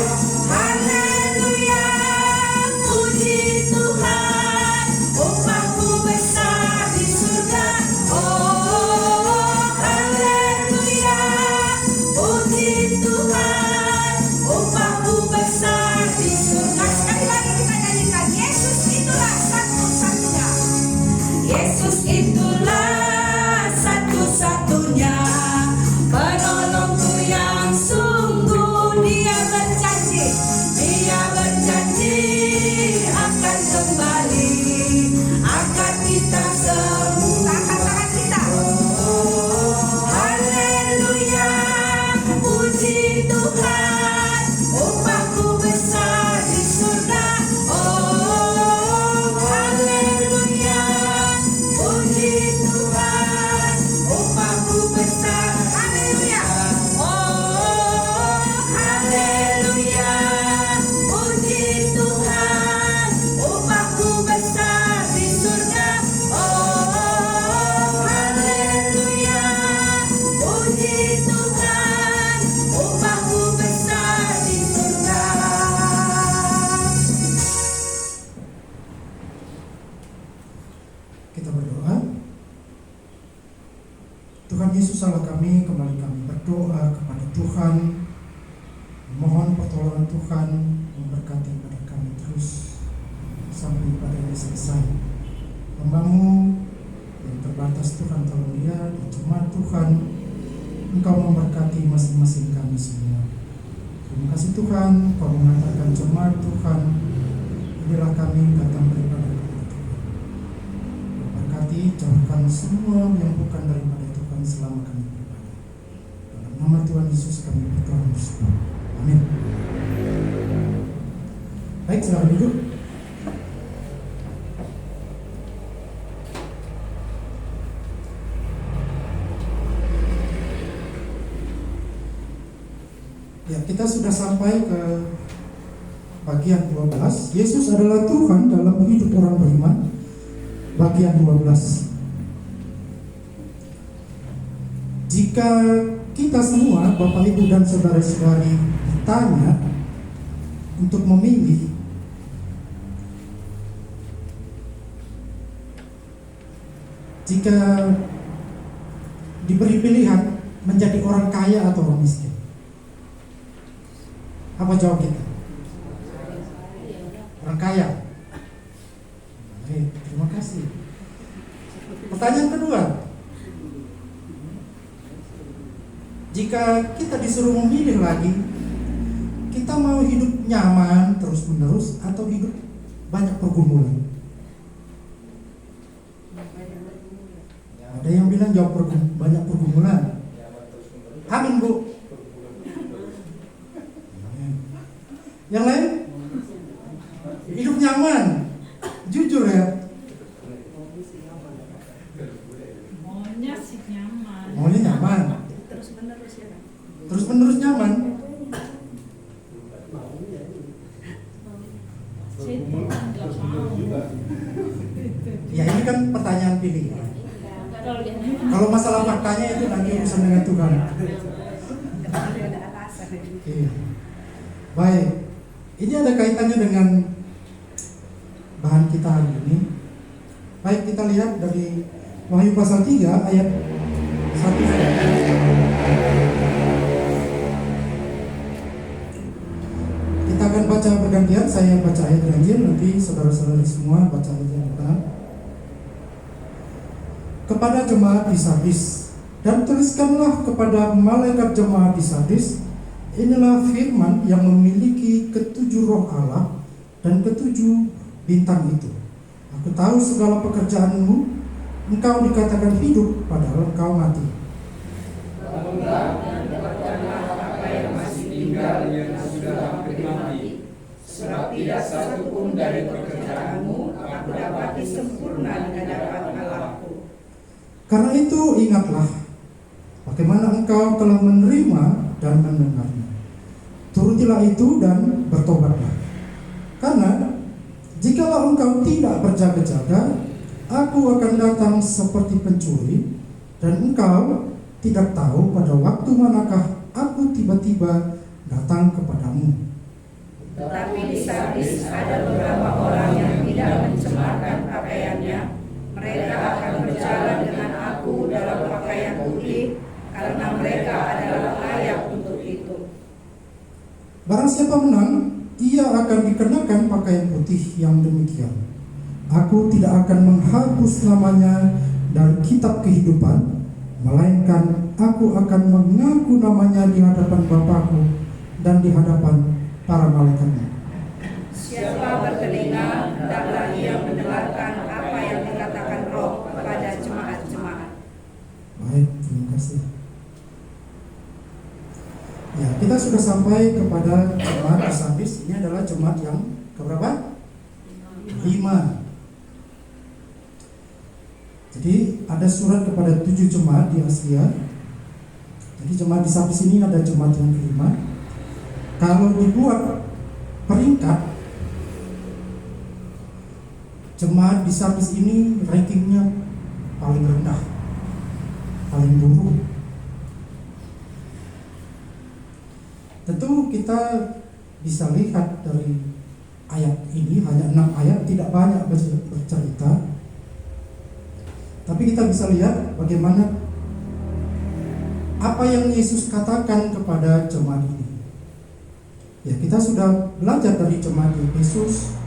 haleluya, puji Tuhan, upahku besar di surga. Oh, haleluya, puji Tuhan, upahku besar di surga. Sekali lagi kita nyanyikan, Yesus itulah satu-satunya. Yesus itulah satu-satunya penolongku yang sungguh. Dia berjanji akan kembali angkat kita semua. Angkat tangan kita. Haleluya, puji Tuhan, upahku besar di surga. Oh, haleluya, puji Tuhan, upahku besar. Haleluya. Oh, haleluya, puji Tuhan, upahku besar di surga. Oh, haleluya, puji Tuhan, upahku besar di surga. Kita berdoa. Tuhan Yesus Allah kami, kembali kami berdoa kepada Tuhan, mohon pertolongan Tuhan memberkati pada kami terus sampai pada ini selesai. Hambamu yang terbatas, Tuhan tolong dia, di jemaat Tuhan, Engkau memberkati masing-masing kami semua. Terima kasih Tuhan, Kau mengatakan jemaat Tuhan, inilah kami datang daripada Kau Tuhan. Berkati, jauhkan semua yang bukan daripada Tuhan selama kami beribadah. Dalam nama Tuhan Yesus kami berdoa bersyukur. Amin. Baik, silakan duduk. Ya, kita sudah sampai ke bagian 12. Yesus adalah Tuhan dalam hidup orang beriman. Bagian 12. Jika kita semua, Bapak Ibu dan saudara-saudari, ditanya untuk memilih jika diberi pilihan menjadi orang kaya atau orang miskin, apa jawab kita? Orang kaya. Baik, terima kasih. Pertanyaan kedua, jika kita disuruh memilih lagi, kita mau hidup nyaman terus menerus atau hidup banyak pergumulan? Ada yang bilang jawab banyak pergumulan. Amin, Bu. Yang lain? Hidup nyaman. Jujur ya. Maunya sih nyaman. Maunya nyaman. Terus menerus ya kan? Terus menerus nyaman. Saya nggak mau. Ya ini kan pertanyaan pilihan. Kalau dia Kalau masalah faktanya itu nanti urusan dengan Tuhan. Kecuali ada alasan. Iya. Baik. Ini ada kaitannya dengan bahan kita hari ini. Baik, kita lihat dari Wahyu pasal 3 ayat 1. Kita akan baca bergantian, saya baca ayat ganjil, nanti saudara-saudari semua baca ayat yang benar. Kepada jemaat di Sardis, dan tuliskanlah kepada malaikat jemaat di Sardis, inilah firman yang memiliki ketujuh roh Allah dan ketujuh bintang itu. Aku tahu segala pekerjaanmu, engkau dikatakan hidup padahal engkau mati. Sebab tidak satu pun dari pekerjaanmu aku dapati sempurna di hadapan Allahku. Karena itu ingatlah bagaimana engkau telah menerima dan mendengarnya. Turutilah itu dan bertobatlah. Karena jikalau engkau tidak berjaga-jaga, aku akan datang seperti pencuri, dan engkau tidak tahu pada waktu manakah aku tiba-tiba datang kepadamu. Tetapi di Sardis ada beberapa orang yang tidak mencemarkan pakaiannya. Mereka akan berjalan dengan aku dalam pakaian putih, karena mereka adalah layak untuk itu. Barang siapa menang, ia akan dikenakan pakaian putih yang demikian. Aku tidak akan menghapus namanya dari kitab kehidupan, melainkan aku akan mengaku namanya di hadapan Bapakku dan di hadapan para malaikatnya. Siapa bertelinga, hendaklah ia mendengarkan apa yang dikatakan Roh kepada jemaat-jemaat. Baik, terima kasih. Ya, kita sudah sampai kepada jemaat di Sardis. Ini adalah jemaat yang keberapa? 5. Jadi ada surat kepada 7 jemaat di Asia. Jadi jemaat di Sardis ini ada jemaat yang kelima. Kalau dibuat peringkat, jemaat di Sardis ini rankingnya paling rendah, paling buruk. Tentu kita bisa lihat dari ayat ini, hanya 6 ayat, tidak banyak bercerita. Tapi kita bisa lihat bagaimana apa yang Yesus katakan kepada jemaat ini. Ya, kita sudah belajar dari jemaat di Efesus,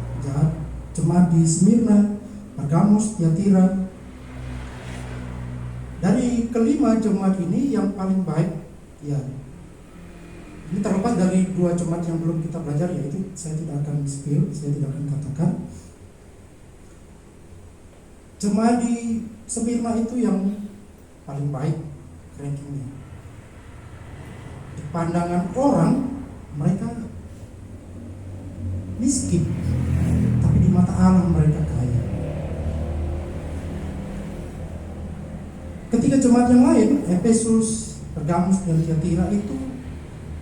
jemaat di Smyrna, Pergamus, Tiatira. Dari kelima jemaat ini yang paling baik, ya, ini terlepas dari 2 jemaat yang belum kita belajar, yaitu saya tidak akan spill, saya tidak akan katakan. Jemaat di Smyrna itu yang paling baik rankingnya. Di pandangan orang, mereka miskin, tapi di mata Allah mereka kaya. Ketika jemaat yang lain, Efesus, Pergamus, dan Tiatira itu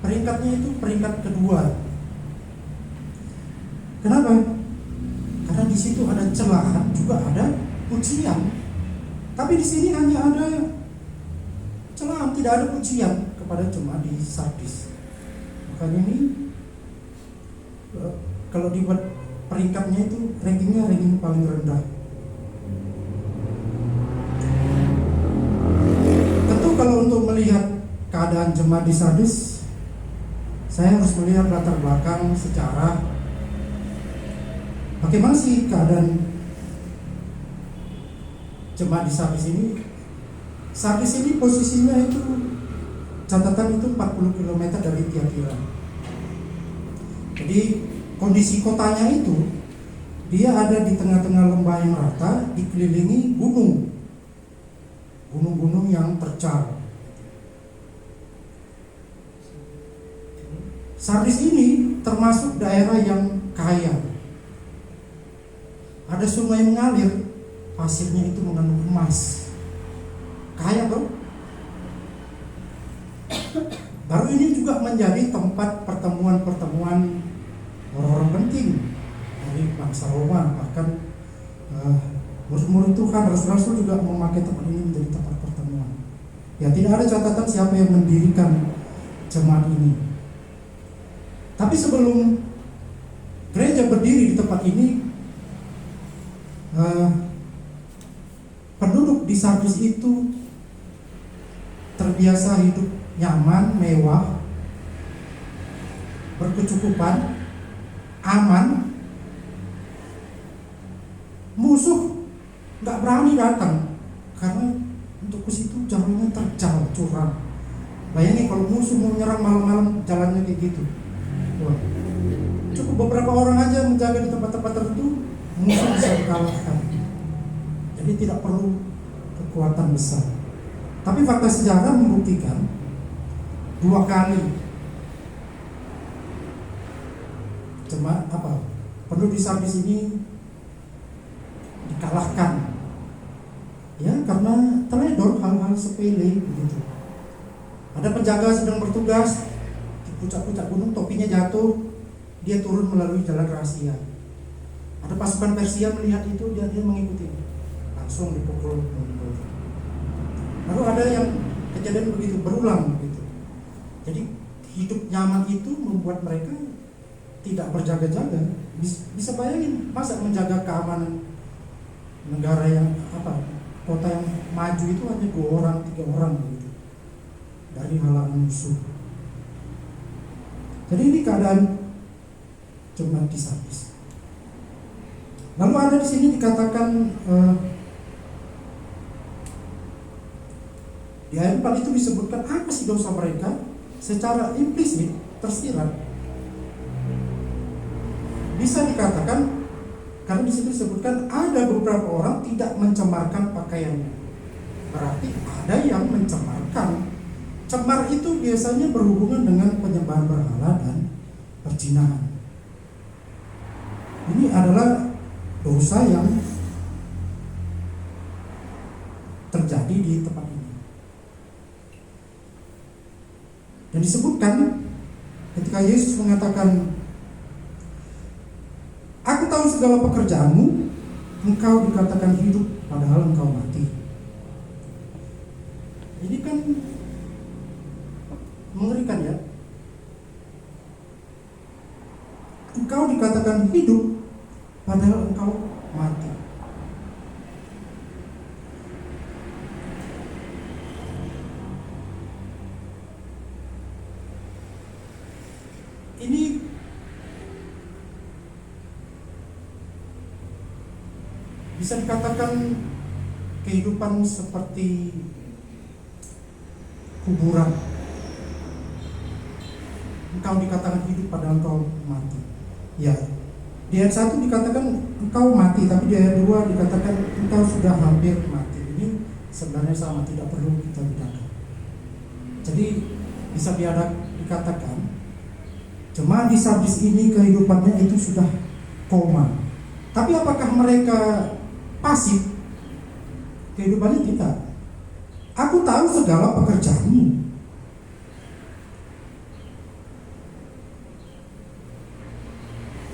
peringkatnya itu peringkat kedua. Kenapa? Karena di situ ada celahan, juga ada pujian. Tapi di sini hanya ada celahan, tidak ada pujian kepada jemaat di Sardis. Makanya ini kalau dibuat peringkatnya itu ranking paling rendah. Tentu kalau untuk melihat keadaan jemaat di Sardis, saya harus melihat latar belakang sejarah. Bagaimana sih keadaan jemaat di Sardis ini? Sardis ini posisinya itu, catatan itu 40 km dari Tiatira. Jadi kondisi kotanya itu, dia ada di tengah-tengah lembah yang rata, dikelilingi gunung-gunung yang tercal. Sardis ini termasuk daerah yang kaya, ada sungai mengalir, pasirnya itu mengandung emas. Kaya dong. Baru ini juga menjadi tempat pertemuan-pertemuan orang-orang penting dari bangsa Roma. Bahkan murid-murid Tuhan, rasul-rasul juga memakai tempat ini menjadi tempat pertemuan. Ya, tidak ada catatan siapa yang mendirikan jemaat ini. Tapi sebelum gereja berdiri di tempat ini, penduduk di Sardis itu terbiasa hidup nyaman, mewah, berkecukupan, aman. Musuh nggak berani datang karena untuk ke situ jalannya terjal, curam. Bayangin kalau musuh mau menyerang malam-malam, jalannya kayak gitu. Wah, cukup beberapa orang aja menjaga di tempat-tempat tertentu, musuh bisa dikalahkan. Jadi tidak perlu kekuatan besar. Tapi fakta sejarah membuktikan 2 kali jemaat penduduk di Sardis ini dikalahkan, ya, karena teledor, hal-hal sepele begitu. Ada penjaga sedang bertugas di puncak-puncak gunung, topinya jatuh, dia turun melalui jalan rahasia. Ada pasukan Persia melihat itu, dia mengikuti, langsung dipukul mundur. Lalu ada yang kejadian begitu berulang begitu. Jadi hidup nyaman itu membuat mereka tidak berjaga-jaga. Bisa bayangin, masa menjaga keamanan negara yang kota yang maju itu hanya 2 orang, 3 orang begitu, dari halangan musuh. Jadi ini keadaan jemaat di Sardis. Lalu ada di sini dikatakan di ayat 4 itu disebutkan apa sih dosa mereka secara implisit, tersirat. Bisa dikatakan karena di situ disebutkan ada beberapa orang tidak mencemarkan pakaiannya. Berarti ada yang mencemarkan. Cemar itu biasanya berhubungan dengan penyembahan berhala dan perzinahan. Ini adalah dosa yang terjadi di tempat ini. Dan disebutkan ketika Yesus mengatakan, "Aku tahu segala pekerjaanmu, engkau dikatakan hidup padahal engkau mati." Ini kan mengerikan, ya. Engkau dikatakan hidup padahal engkau mati. Ini bisa dikatakan kehidupan seperti kuburan. Engkau dikatakan hidup padahal engkau mati. Ya, di ayat 1 dikatakan engkau mati, tapi di ayat 2 dikatakan engkau sudah hampir mati. Ini sebenarnya sama, tidak perlu kita bedakan. Jadi bisa dikatakan jemaat di Sardis ini kehidupannya itu sudah koma. Tapi apakah mereka pasif? Kehidupannya tidak. Aku tahu segala pekerjaanmu.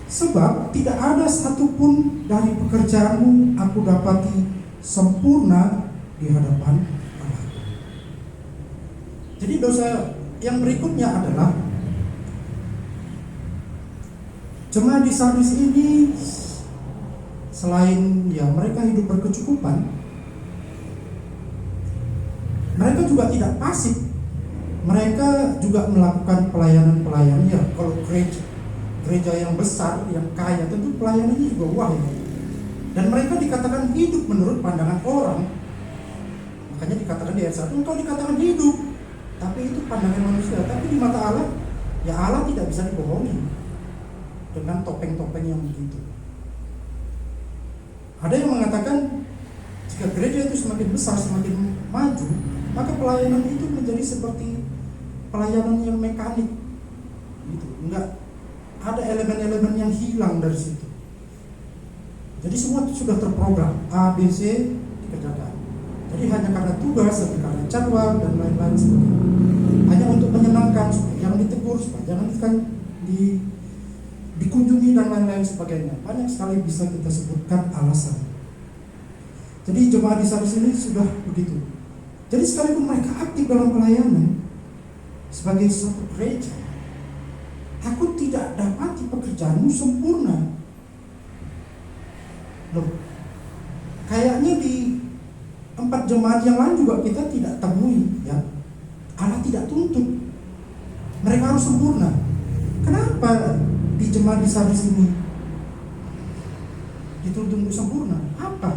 Sebab tidak ada satupun dari pekerjaanmu aku dapati sempurna di hadapan Allah. Jadi dosa yang berikutnya adalah jemaat di Sardis ini selain mereka hidup berkecukupan, mereka juga tidak pasif. Mereka juga melakukan pelayanan-pelayanan. Ya, kalau gereja yang besar, yang kaya, tentu pelayanannya juga wah, ya. Dan mereka dikatakan hidup menurut pandangan orang. Makanya dikatakan di ayat 1, engkau dikatakan hidup, tapi itu pandangan manusia. Tapi di mata Allah, ya Allah tidak bisa dibohongi dengan topeng-topeng yang begitu. Ada yang mengatakan jika gereja itu semakin besar, semakin maju, maka pelayanan itu menjadi seperti pelayanan yang mekanik, gitu. Enggak ada elemen-elemen yang hilang dari situ. Jadi semua sudah terprogram, A, B, C dikerjakan. Jadi hanya karena tugas, tapi karena jadwal dan lain-lain sebagainya. Hanya untuk menyenangkan, supaya jangan ditegur, supaya jangan dikunjungi dan lain-lain sebagainya. Banyak sekali bisa kita sebutkan alasan. Jadi jemaat di sana sini sudah begitu. Jadi sekalipun mereka aktif dalam pelayanan sebagai satu gereja, aku tidak dapati pekerjaanmu sempurna. Loh, kayaknya di 4 jemaat yang lain juga kita tidak temui, ya. Allah tidak tuntut mereka harus sempurna. Kenapa di jemaat di Sardis ini dituntut untuk sempurna? Apa?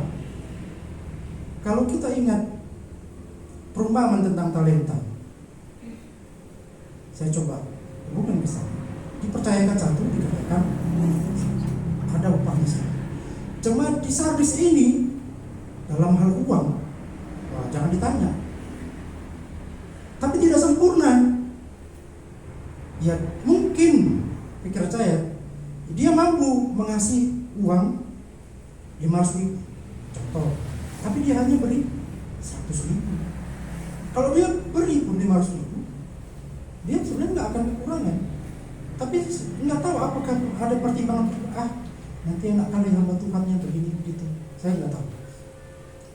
Kalau kita ingat perumpamaan tentang talenta, saya coba bukan bisa dipercayakan satu, dikatakan ada upahnya. Jemaat di Sardis ini dalam hal uang, wah, jangan ditanya. Tapi tidak sempurna. Ya mungkin pikir saya dia mampu mengasih uang 500.000 contoh, tapi dia hanya beri 100.000. Kalau dia beri pun 500.000, dia sebenarnya nggak akan kekurangan. Tapi nggak tahu apakah ada pertimbangan, nanti enak kali hamba Tuhannya begini begitu. Saya nggak tahu,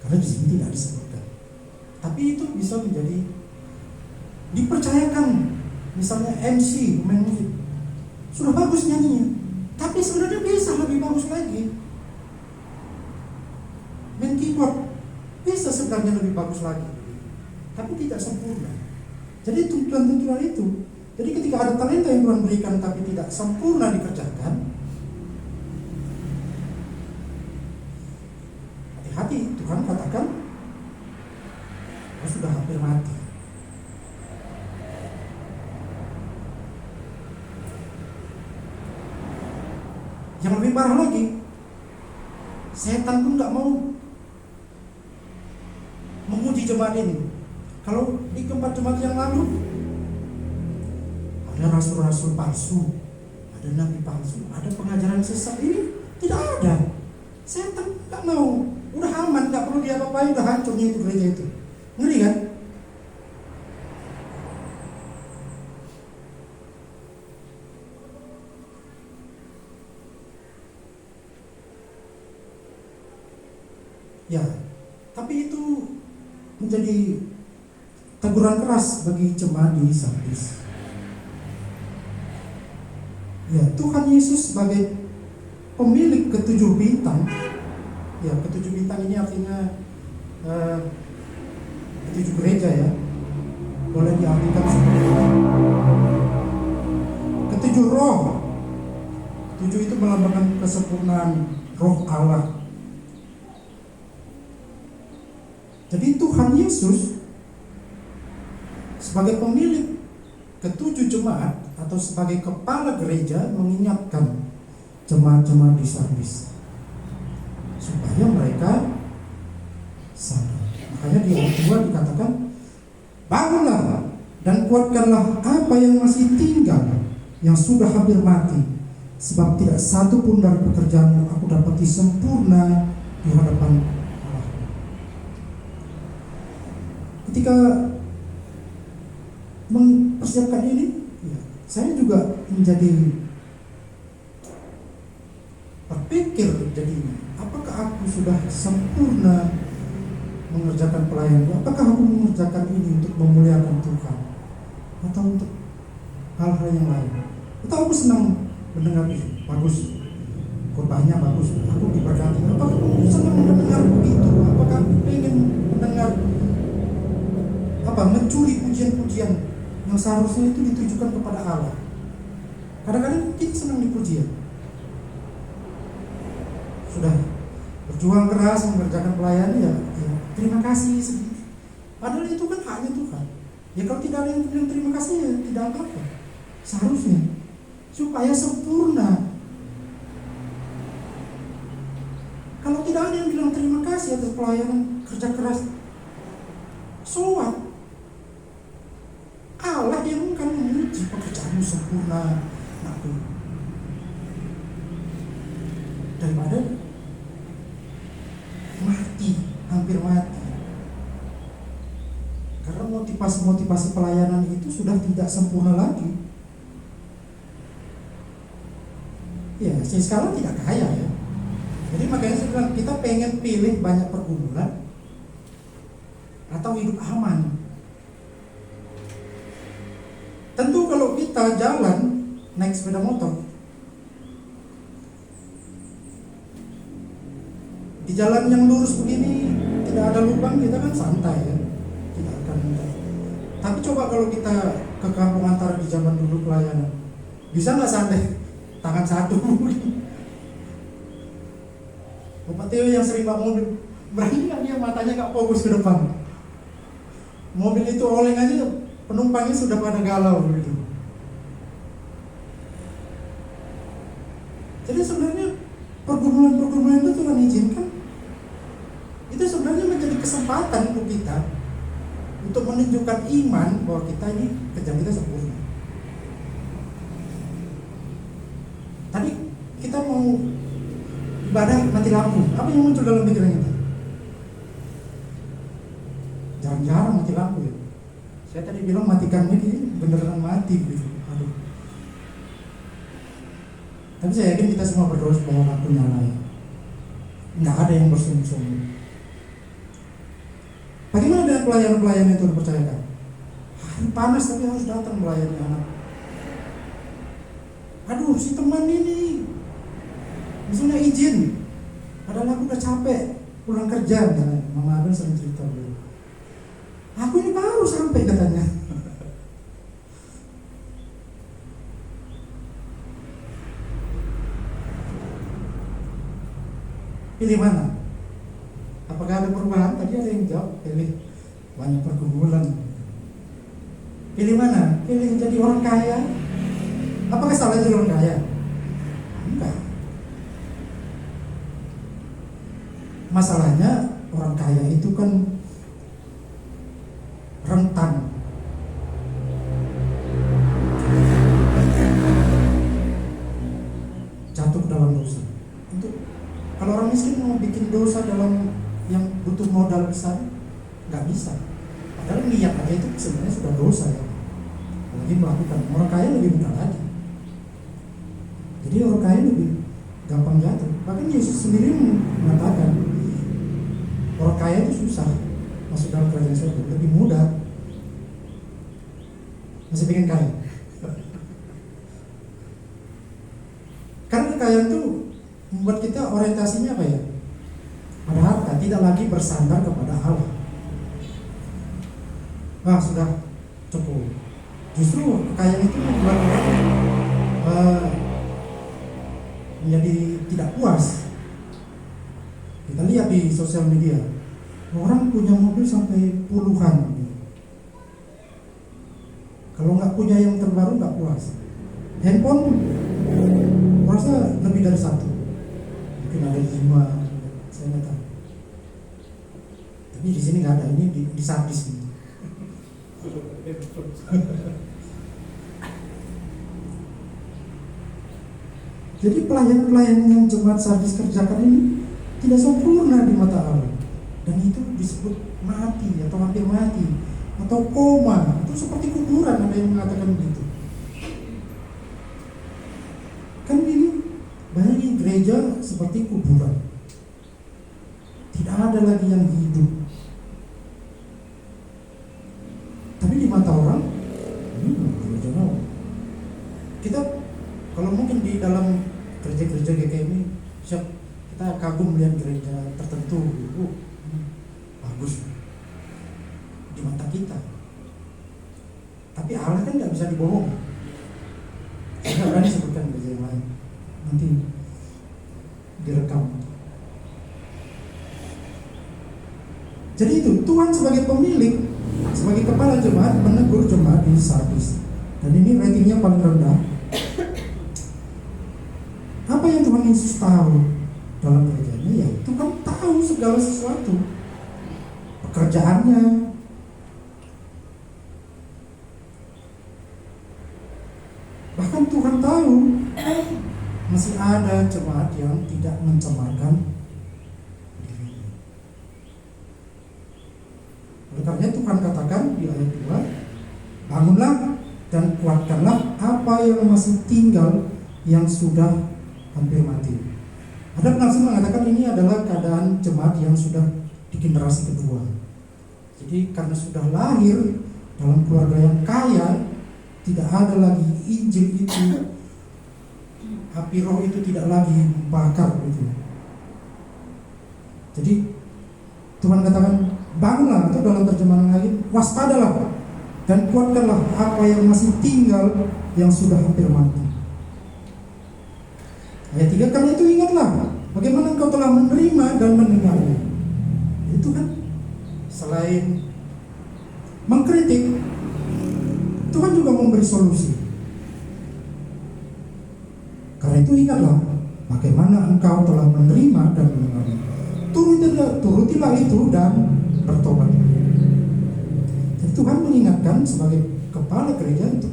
karena di sini tidak disebutkan. Tapi itu bisa menjadi dipercayakan. Misalnya MC, pemain musik, sudah bagus nyanyinya, tapi sebenarnya bisa lebih bagus lagi. Main keyboard bisa sebenarnya lebih bagus lagi, tapi tidak sempurna. Jadi tuntutan-tuntutan itu. Jadi ketika ada talenta yang Tuhan berikan tapi tidak sempurna dikerjakan, hati-hati. Tuhan katakan sudah hampir mati. Yang lebih parah lagi, setan pun nggak mau menguji jemaat ini. Kalau di keempat jemaat yang lalu ada rasul-rasul palsu, ada nabi palsu, ada pengajaran sesat, ini tidak ada. Setan nggak mau, udah aman, nggak perlu diapa-apain, udah hancurnya itu gereja itu. Ngeri kan? Ya, tapi itu menjadi teguran keras bagi jemaat di Sardis. Ya, Tuhan Yesus sebagai pemilik ketujuh bintang, ya ketujuh bintang ini artinya ketujuh gereja, ya, boleh diartikan seperti itu. Ketujuh roh, ketujuh itu melambangkan kesempurnaan roh Allah. Jadi Tuhan Yesus sebagai pemilik ketujuh jemaat atau sebagai kepala gereja mengingatkan jemaat-jemaat di Sardis supaya mereka sadar. Makanya di ayat 2 dikatakan, bangunlah dan kuatkanlah apa yang masih tinggal, yang sudah hampir mati, sebab tidak satu pun dari pekerjaan yang aku dapati sempurna di hadapan. Ketika mempersiapkan ini, ya, saya juga menjadi berpikir jadinya, apakah aku sudah sempurna mengerjakan pelayanan? Apakah aku mengerjakan ini untuk memuliakan Tuhan atau untuk hal-hal yang lain? Atau aku senang mendengar ini, bagus, khotbahnya bagus, aku diberkati. Apakah aku senang mendengar begitu? Apakah aku ingin mendengar mencuri pujian-pujian yang seharusnya itu ditujukan kepada Allah? Kadang-kadang kita senang dipuji, ya. Sudah berjuang keras mengerjakan pelayanan, ya terima kasih sedikit. Padahal itu kan haknya Tuhan. Ya kalau tidak ada yang bilang terima kasih, ya tidak apa-apa. Seharusnya supaya sempurna. Kalau tidak ada yang bilang terima kasih atas pelayanan kerja keras, so what? Allah yang akan menguji pekerjaanmu sempurna, nakku. Daripada motivasi pelayanan itu sudah tidak sempurna lagi. Ya, sekarang tidak kaya ya. Jadi makanya saya bilang kita pengen pilih banyak pergumulan atau hidup aman. Tentu kalau kita jalan naik sepeda motor di jalan yang lurus begini, tidak ada lubang, kita kan santai ya, tidak akan mudah. Tapi coba kalau kita ke kampung antara di zaman dulu pelayanan, bisa nggak santai? Tangan satu. Bapak Teo yang sering bawa mobil, berani nggak dia matanya nggak fokus ke depan? Mobil itu oleng aja, penumpangnya sudah pada galau begitu. Jadi sebenarnya pergumulan-pergumulan itu Tuhan izinkan. Itu sebenarnya menjadi kesempatan untuk kita untuk menunjukkan iman bahwa kita ini kerja kita sempurna. Tadi kita mau ibadah mati lampu, apa yang muncul dalam pikiran kita? Jarang-jarang mati lampu ya. Saya tadi bilang matikan ini beneran mati gitu. Aduh. Tapi saya yakin kita semua berdoa supaya lampu nyala ya. Nggak ada yang bersungguh-sungguh. Bagaimana dengan pelayan-pelayan yang Tuhan percayakan? Hari panas tapi harus datang melayani anak. Aduh, si teman ini misalnya izin, padahal aku udah capek pulang kerja, katanya. Mama Abel sering cerita dulu. Aku ini baru sampai katanya. Pilih mana? Apakah ada perubahan? Tadi ada yang jawab, pilih banyak pergumulan. Pilih mana? Pilih jadi orang kaya. Apakah salah jadi orang kaya? Enggak. Masalahnya orang kaya itu kan rentan jatuh ke dalam dosa. Untuk kalau orang miskin mau bikin dosa dalam yang butuh modal besar, nggak bisa. Padahal niat aja itu sebenarnya sudah dosa ya. Apalagi melakukan. Orang kaya lebih mudah lagi. Jadi orang kaya lebih gampang jatuh. Bahkan Yesus sendiri mengatakan orang kaya itu susah masuk dalam kerajaan surga, lebih mudah. Masih pengen kaya. Karena kekayaan itu membuat kita orientasinya apa ya? Pada harta, tidak lagi bersandar kepada Allah. Wah, sudah cukup. Justru kekayaan itu membuat orang menjadi tidak puas. Kita lihat di sosial media, orang punya mobil sampai puluhan. Kalau nggak punya yang terbaru nggak puas. Handphone rasa lebih dari satu, mungkin ada 5, saya nggak tahu. Tapi di sini nggak ada, ini di Sardis ini. Jadi pelayan-pelayan yang jemaat Sardis kerjakan ini tidak sempurna di mata Allah, dan itu disebut mati atau hampir mati atau koma atau seperti kuburan, ada yang mengatakan begitu. Kan ini bagi gereja seperti kuburan, tidak ada lagi yang hidup. Tapi di mata orang, gereja no. Kita kalau mungkin di dalam gereja-gereja GKMI, kita kagum melihat gereja tertentu, bagus di mata kita. Tapi Allah kan nggak bisa dibohong. Saya nggak berani sebutkan gereja yang lain, nanti direkam. Jadi itu Tuhan sebagai pemilik, sebagai kepala jemaat menegur jemaat di Sardis, dan ini ratingnya paling rendah. Apa yang Tuhan Yesus tahu dalam kerjaannya? Ya, Tuhan tahu segala sesuatu, pekerjaannya. Bahkan Tuhan tahu masih ada jemaat yang tidak mencemarkan dirinya. Oleh karena Tuhan katakan di ayat 2, bangunlah dan kuatkanlah apa yang masih tinggal yang sudah hampir mati. Ada penafsir mengatakan ini adalah keadaan jemaat yang sudah di generasi kedua. Jadi karena sudah lahir dalam keluarga yang kaya, tidak ada lagi Injil itu, api roh itu tidak lagi membakar gitu. Jadi Tuhan katakan bangunlah, atau dalam terjemahan lain waspadalah dan kuatkanlah apa yang masih tinggal yang sudah hampir mati. Ayat 3, karena itu ingatlah bagaimana engkau telah menerima dan mendengarnya. Itu kan selain mengkritik, Tuhan juga memberi solusi. Karena itu ingatlah bagaimana engkau telah menerima dan mendengarnya. Turutilah itu dan bertobat. Jadi Tuhan mengingatkan sebagai kepala gereja untuk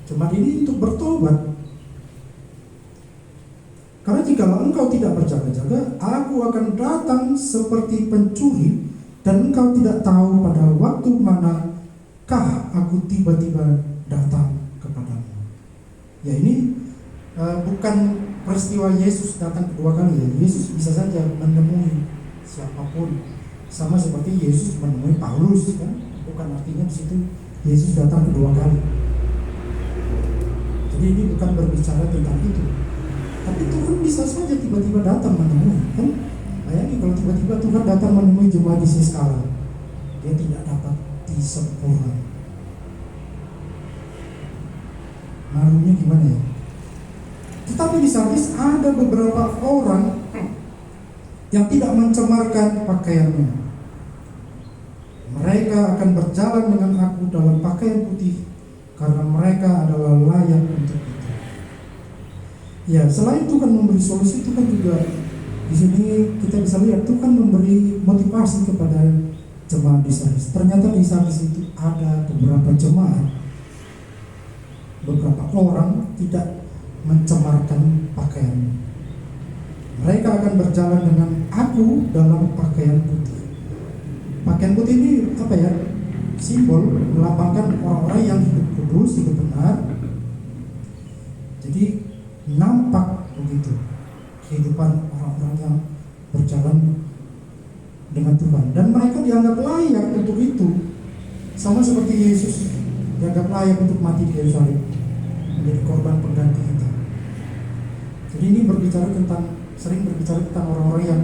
jemaat ini untuk bertobat. Karena jikalau engkau tidak berjaga-jaga, aku akan datang seperti pencuri, dan engkau tidak tahu pada waktu manakah aku tiba-tiba datang kepadamu. Ya ini bukan peristiwa Yesus datang kedua kali ya. Yesus bisa saja menemui siapapun, sama seperti Yesus menemui Paulus kan. Bukan artinya di situ Yesus datang kedua kali. Jadi ini bukan berbicara tentang itu. Tapi Tuhan bisa saja tiba-tiba datang menemui kan. Bayangin kalau tiba-tiba Tuhan datang menemui jemaat di Siskala, dia tidak dapat disempurna. Malunya gimana ya? Tetapi di Sardis ada beberapa orang yang tidak mencemarkan pakaiannya. Mereka akan berjalan dengan aku dalam pakaian putih, karena mereka adalah layak untuk itu. Ya, selain Tuhan memberi solusi, Tuhan juga di sini kita bisa lihat Tuhan memberi motivasi kepada jemaat di Sardis. Ternyata di Sardis itu ada beberapa jemaat, beberapa orang tidak mencemarkan pakaian. Mereka akan berjalan dengan aku dalam pakaian putih. Pakaian putih ini apa ya? Simbol melambangkan orang-orang yang hidup kudus, hidup benar. Jadi nampak begitu kehidupan orang-orang yang berjalan dengan Tuhan, dan mereka dianggap layak untuk itu, sama seperti Yesus dianggap layak untuk mati di Yerusalem, menjadi korban pengganti kita. Jadi ini sering berbicara tentang orang-orang yang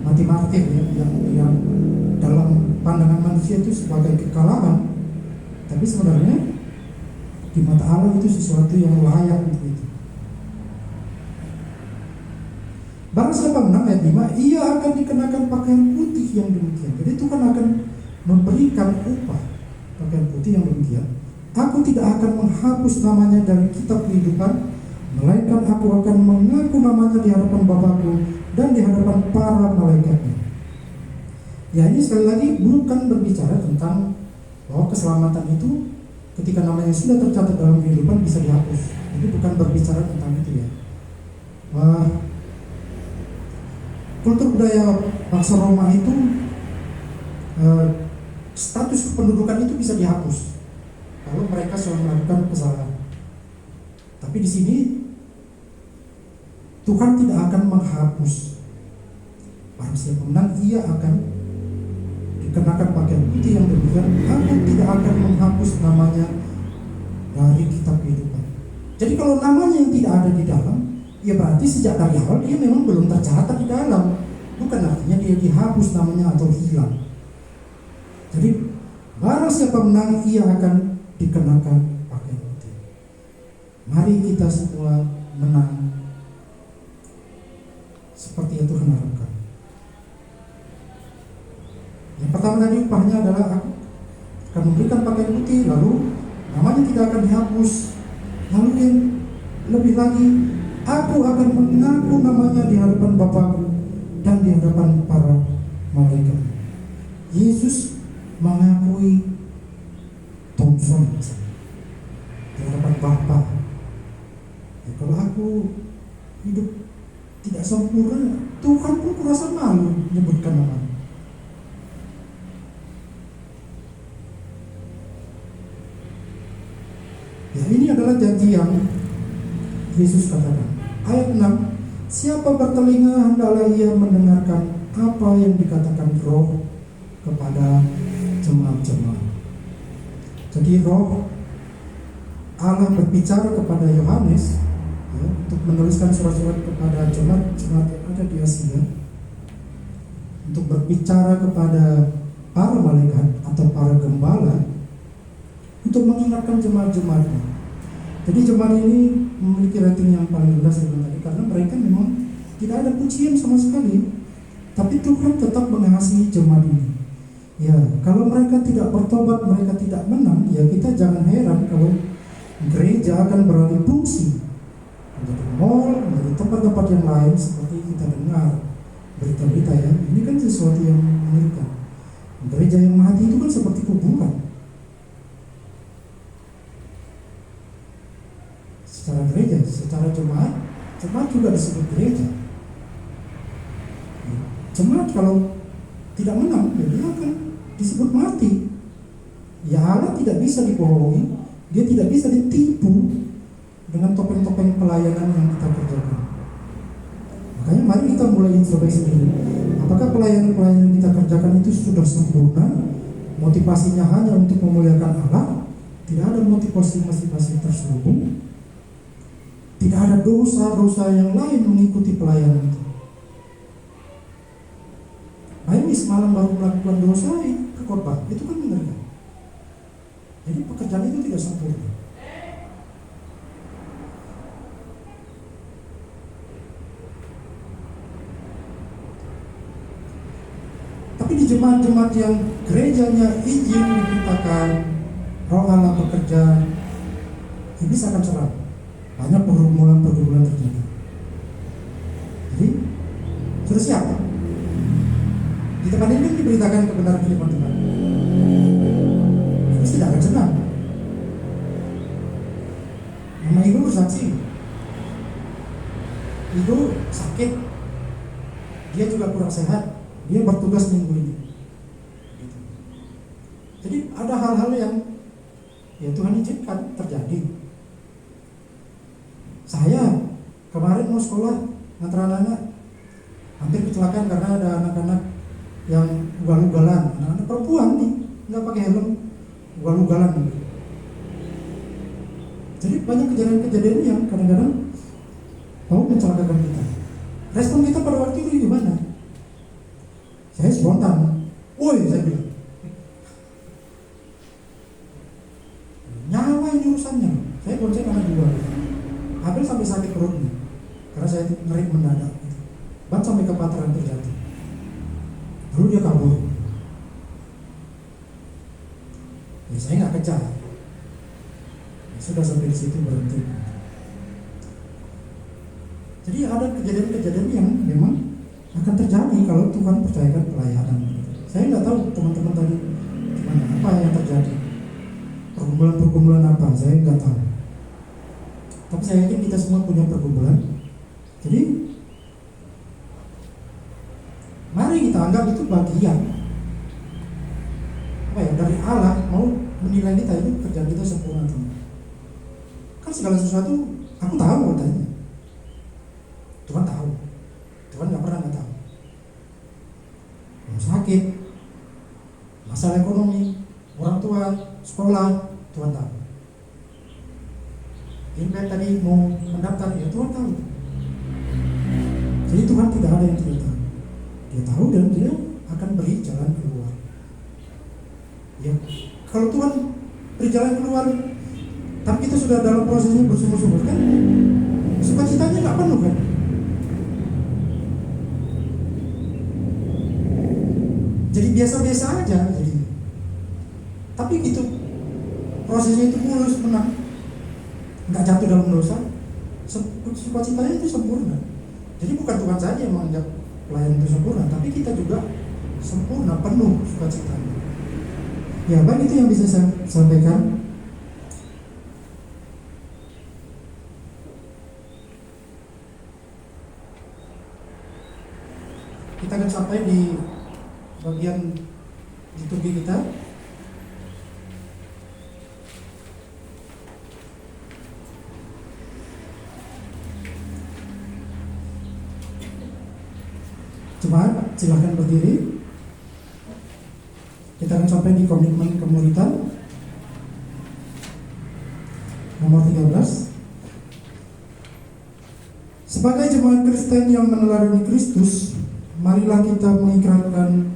mati martir ya, yang dalam pandangan manusia itu sebagai kekalahan, tapi sebenarnya di mata Allah itu sesuatu yang layak untuk itu. Barang siapa menang, ayat 5, ia akan dikenakan pakaian putih yang demikian. Jadi Tuhan akan memberikan upah pakaian putih yang demikian. Aku tidak akan menghapus namanya dari kitab kehidupan, melainkan aku akan mengaku namanya di hadapan Bapakku dan di hadapan para malaikatnya. Ya, ini sekali lagi bukan berbicara tentang bahwa keselamatan itu ketika namanya sudah tercatat dalam kehidupan bisa dihapus. Ini bukan berbicara tentang itu ya. Kultur budaya bangsa Roma itu status kependudukan itu bisa dihapus kalau mereka sudah melakukan kesalahan. Tapi di sini Tuhan tidak akan menghapus. Barang siapa menang, ia akan dikenakan pakaian putih yang demikian. Aku tidak akan menghapus namanya dari kitab kehidupan. Jadi kalau namanya yang tidak ada di dalam, ya berarti sejak dari awal dia memang belum tercatat di dalam. Bukan artinya dia dihapus namanya atau hilang. Jadi barang siapa menang, ia akan dikenakan pakaian putih. Mari kita semua menang seperti yang Tuhan harapkan. Yang pertama tadi upahnya adalah aku akan memberikan pakaian putih, lalu namanya tidak akan dihapus. Lalu yang lebih lagi, aku akan mengaku namanya di hadapan Bapakku dan di hadapan para malaikat. Yesus mengakui Thompson di hadapan Bapa. Ya, kalau aku hidup tidak sempurna, Tuhan pun kurasa malu menyebutkan namanya. Ya, ini adalah janji yang Yesus katakan. Ayat 6, siapa bertelinga hendaklah ia mendengarkan apa yang dikatakan Roh kepada jemaat-jemaat. Jadi Roh Allah berbicara kepada Yohanes ya, untuk menuliskan surat-surat kepada jemaat-jemaat yang ada di Asia, untuk berbicara kepada para malaikat atau para gembala untuk mengingatkan jemaat-jemaatnya. Jadi jemaat ini memiliki rating yang paling rendah saya bilang tadi, karena mereka memang tidak ada pujian sama sekali. Tapi Tuhan tetap mengasihi jemaat ini. Ya, kalau mereka tidak bertobat, mereka tidak menang, ya kita jangan heran kalau gereja akan beralih fungsi menjadi mall, menjadi tempat-tempat yang lain seperti kita dengar berita-berita ya. Ini kan sesuatu yang mengerikan. Gereja yang mati itu kan seperti kuburan. Secara gereja, secara jemaat juga disebut gereja. Jemaat kalau tidak menang, ya dia akan disebut mati. Ya, Allah tidak bisa dibohongi, dia tidak bisa ditipu dengan topeng-topeng pelayanan yang kita kerjakan. Makanya mari kita mulai introspeksi diri. Apakah pelayanan-pelayanan yang kita kerjakan itu sudah sempurna? Motivasinya hanya untuk memuliakan Allah? Tidak ada motivasi terselubung? Tidak ada dosa-dosa yang lain mengikuti pelayanan itu. Ini semalam baru melakukan dosa ke khotbah, itu kan mengerikan. Jadi pekerjaan itu tidak sempurna. Tapi di jemaat-jemaat yang gerejanya izin diberitakan Roh Allah bekerja, iblis akan serang. Banyak pergumulan terjadi. Jadi sudah siap? Di tempat ini kan diberitakan kebenaran firman Tuhan. Iblis tidak akan senang. Nama Ibu bersaksi. Ibu sakit, dia juga kurang sehat, dia bertugas minggu ini. Jadi ada hal-hal yang ya Tuhan izinkan terjadi. Saya kemarin mau sekolah ngantar anak-anak, hampir kecelakaan karena ada anak-anak yang ugal-ugalan, anak-anak perempuan nih, nggak pakai helm, ugal-ugalan. Jadi banyak kejadian-kejadian yang kadang-kadang mau mencelakakan kita. Respon kita pada waktu itu gimana? Saya spontan, woi saya bilang, nyawa ini urusannya. Saya bonceng anak dua, hampir sampai sakit perutnya, karena saya ngeri mendadak, bahkan sampai kepataran terjatuh. Lalu dia kabur. Ya, saya nggak kejar. Ya, sudah sampai di situ berhenti. Jadi ada kejadian-kejadian yang memang akan terjadi kalau Tuhan percayakan pelayanan. Saya nggak tahu teman-teman tadi gimana, apa yang terjadi, pergumulan apa, saya nggak tahu. Tapi saya yakin kita semua punya pergumulan. Jadi mari kita anggap itu bagian dari Allah mau menilai kita, ini kerjaan kita sempurna atau enggak. Kan segala sesuatu aku tahu katanya. Tuhan tahu. Tuhan nggak pernah nggak tahu. Mau sakit, masalah ekonomi, orang tua, sekolah, Tuhan tahu. Ini tadi mau mendaftar, ya Tuhan tahu. Jadi Tuhan tidak ada yang tidak tahu. Dia tahu dan dia akan beri jalan keluar. Ya, kalau Tuhan beri jalan keluar, tapi kita sudah dalam prosesnya bersungguh-sungguh kan, sukacitanya nggak penuh kan? Jadi biasa-biasa aja jadi. Tapi gitu prosesnya itu mulus, menang, nggak jatuh dalam dosa, sukacitanya itu sempurna. Jadi bukan Tuhan saja yang menganggap pelayanan itu sempurna, tapi kita juga sempurna, penuh sukacitanya. Ya, baik, itu yang bisa saya sampaikan. Kita akan sampai di bagian liturgi kita. Jemaat, silahkan berdiri. Kita akan sampai di komitmen kemuridan nomor 13. Sebagai jemaat Kristen yang meneladani Kristus, marilah kita mengikrarkan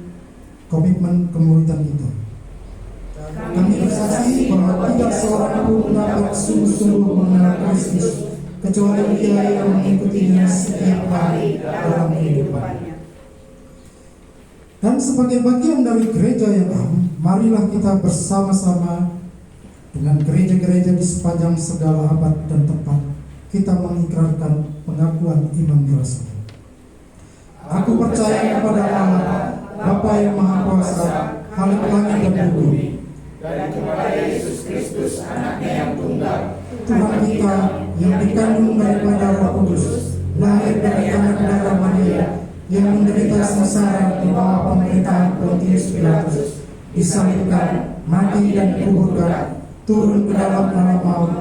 komitmen kemuridan kita. Kami bersaksi bahwa tidak seorang pun dapat sungguh-sungguh mengenal Kristus kecuali dia yang mengikutinya setiap hari dalam kehidupannya. Dan sebagai bagian dari gereja yang am, marilah kita bersama-sama dengan gereja-gereja di sepanjang segala abad dan tempat kita mengikrarkan pengakuan iman berasal. Aku percaya kepada Allah, Bapa yang Maha Kuasa, Khalik langit dan bumi, dan kepada Yesus Kristus, anaknya yang tunggal, Tuhan kita yang dikandung daripada Roh Kudus, lahir dari anak darah Maria, yang menderita sengsara di bawah pemerintahan Pontius Pilatus, disalibkan, mati dan dikuburkan, turun ke dalam alam maut,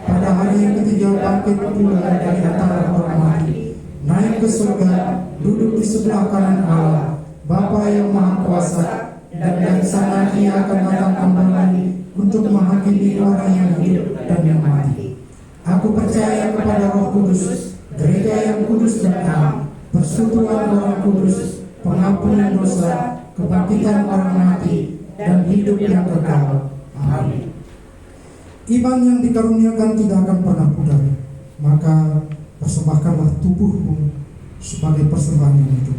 pada hari yang ketiga bangkit pula dari antara orang mati, naik ke surga, duduk di sebelah kanan Allah, Bapa yang Maha Kuasa, dan dari sana Ia akan datang kembali untuk menghakimi orang yang hidup dan yang mati. Aku percaya kepada Roh Kudus, gereja yang kudus dan am, persekutuan orang kudus, pengampunan dosa, kebangkitan orang mati, dan hidup yang kekal. Amin. Iman yang dikaruniakan tidak akan pernah pudar, maka persembahkanlah tubuhmu sebagai persembahan yang hidup,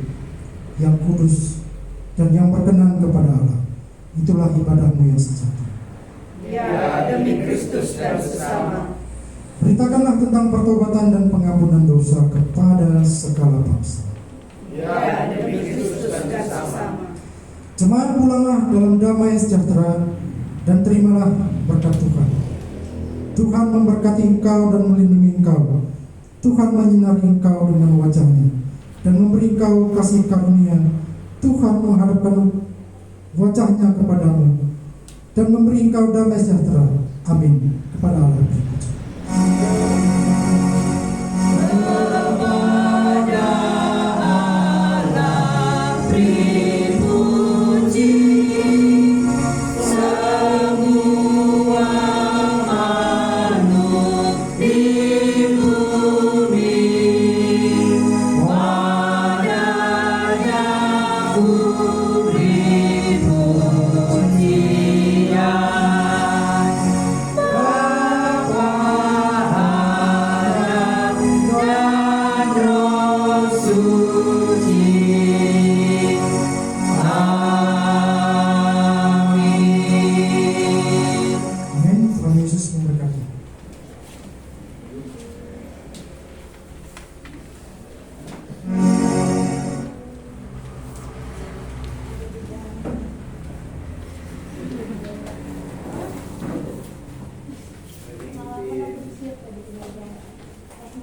yang kudus, dan yang berkenan kepada Allah. Itulah ibadahmu yang sejati. ya demi Kristus dan sesama. Beritakanlah tentang pertobatan dan pengampunan dosa kepada segala bangsa. Ya demi Kristus dan sesama. Jemaat, pulanglah dalam damai sejahtera dan terimalah berkat Tuhan. Tuhan memberkati engkau dan melindungi engkau. Tuhan menyinari engkau dengan wajah-Nya dan memberi engkau kasih karunia. Tuhan menghadapkan wajah-Nya kepadamu dan memberi engkau damai sejahtera. Amin. Kepada Allah.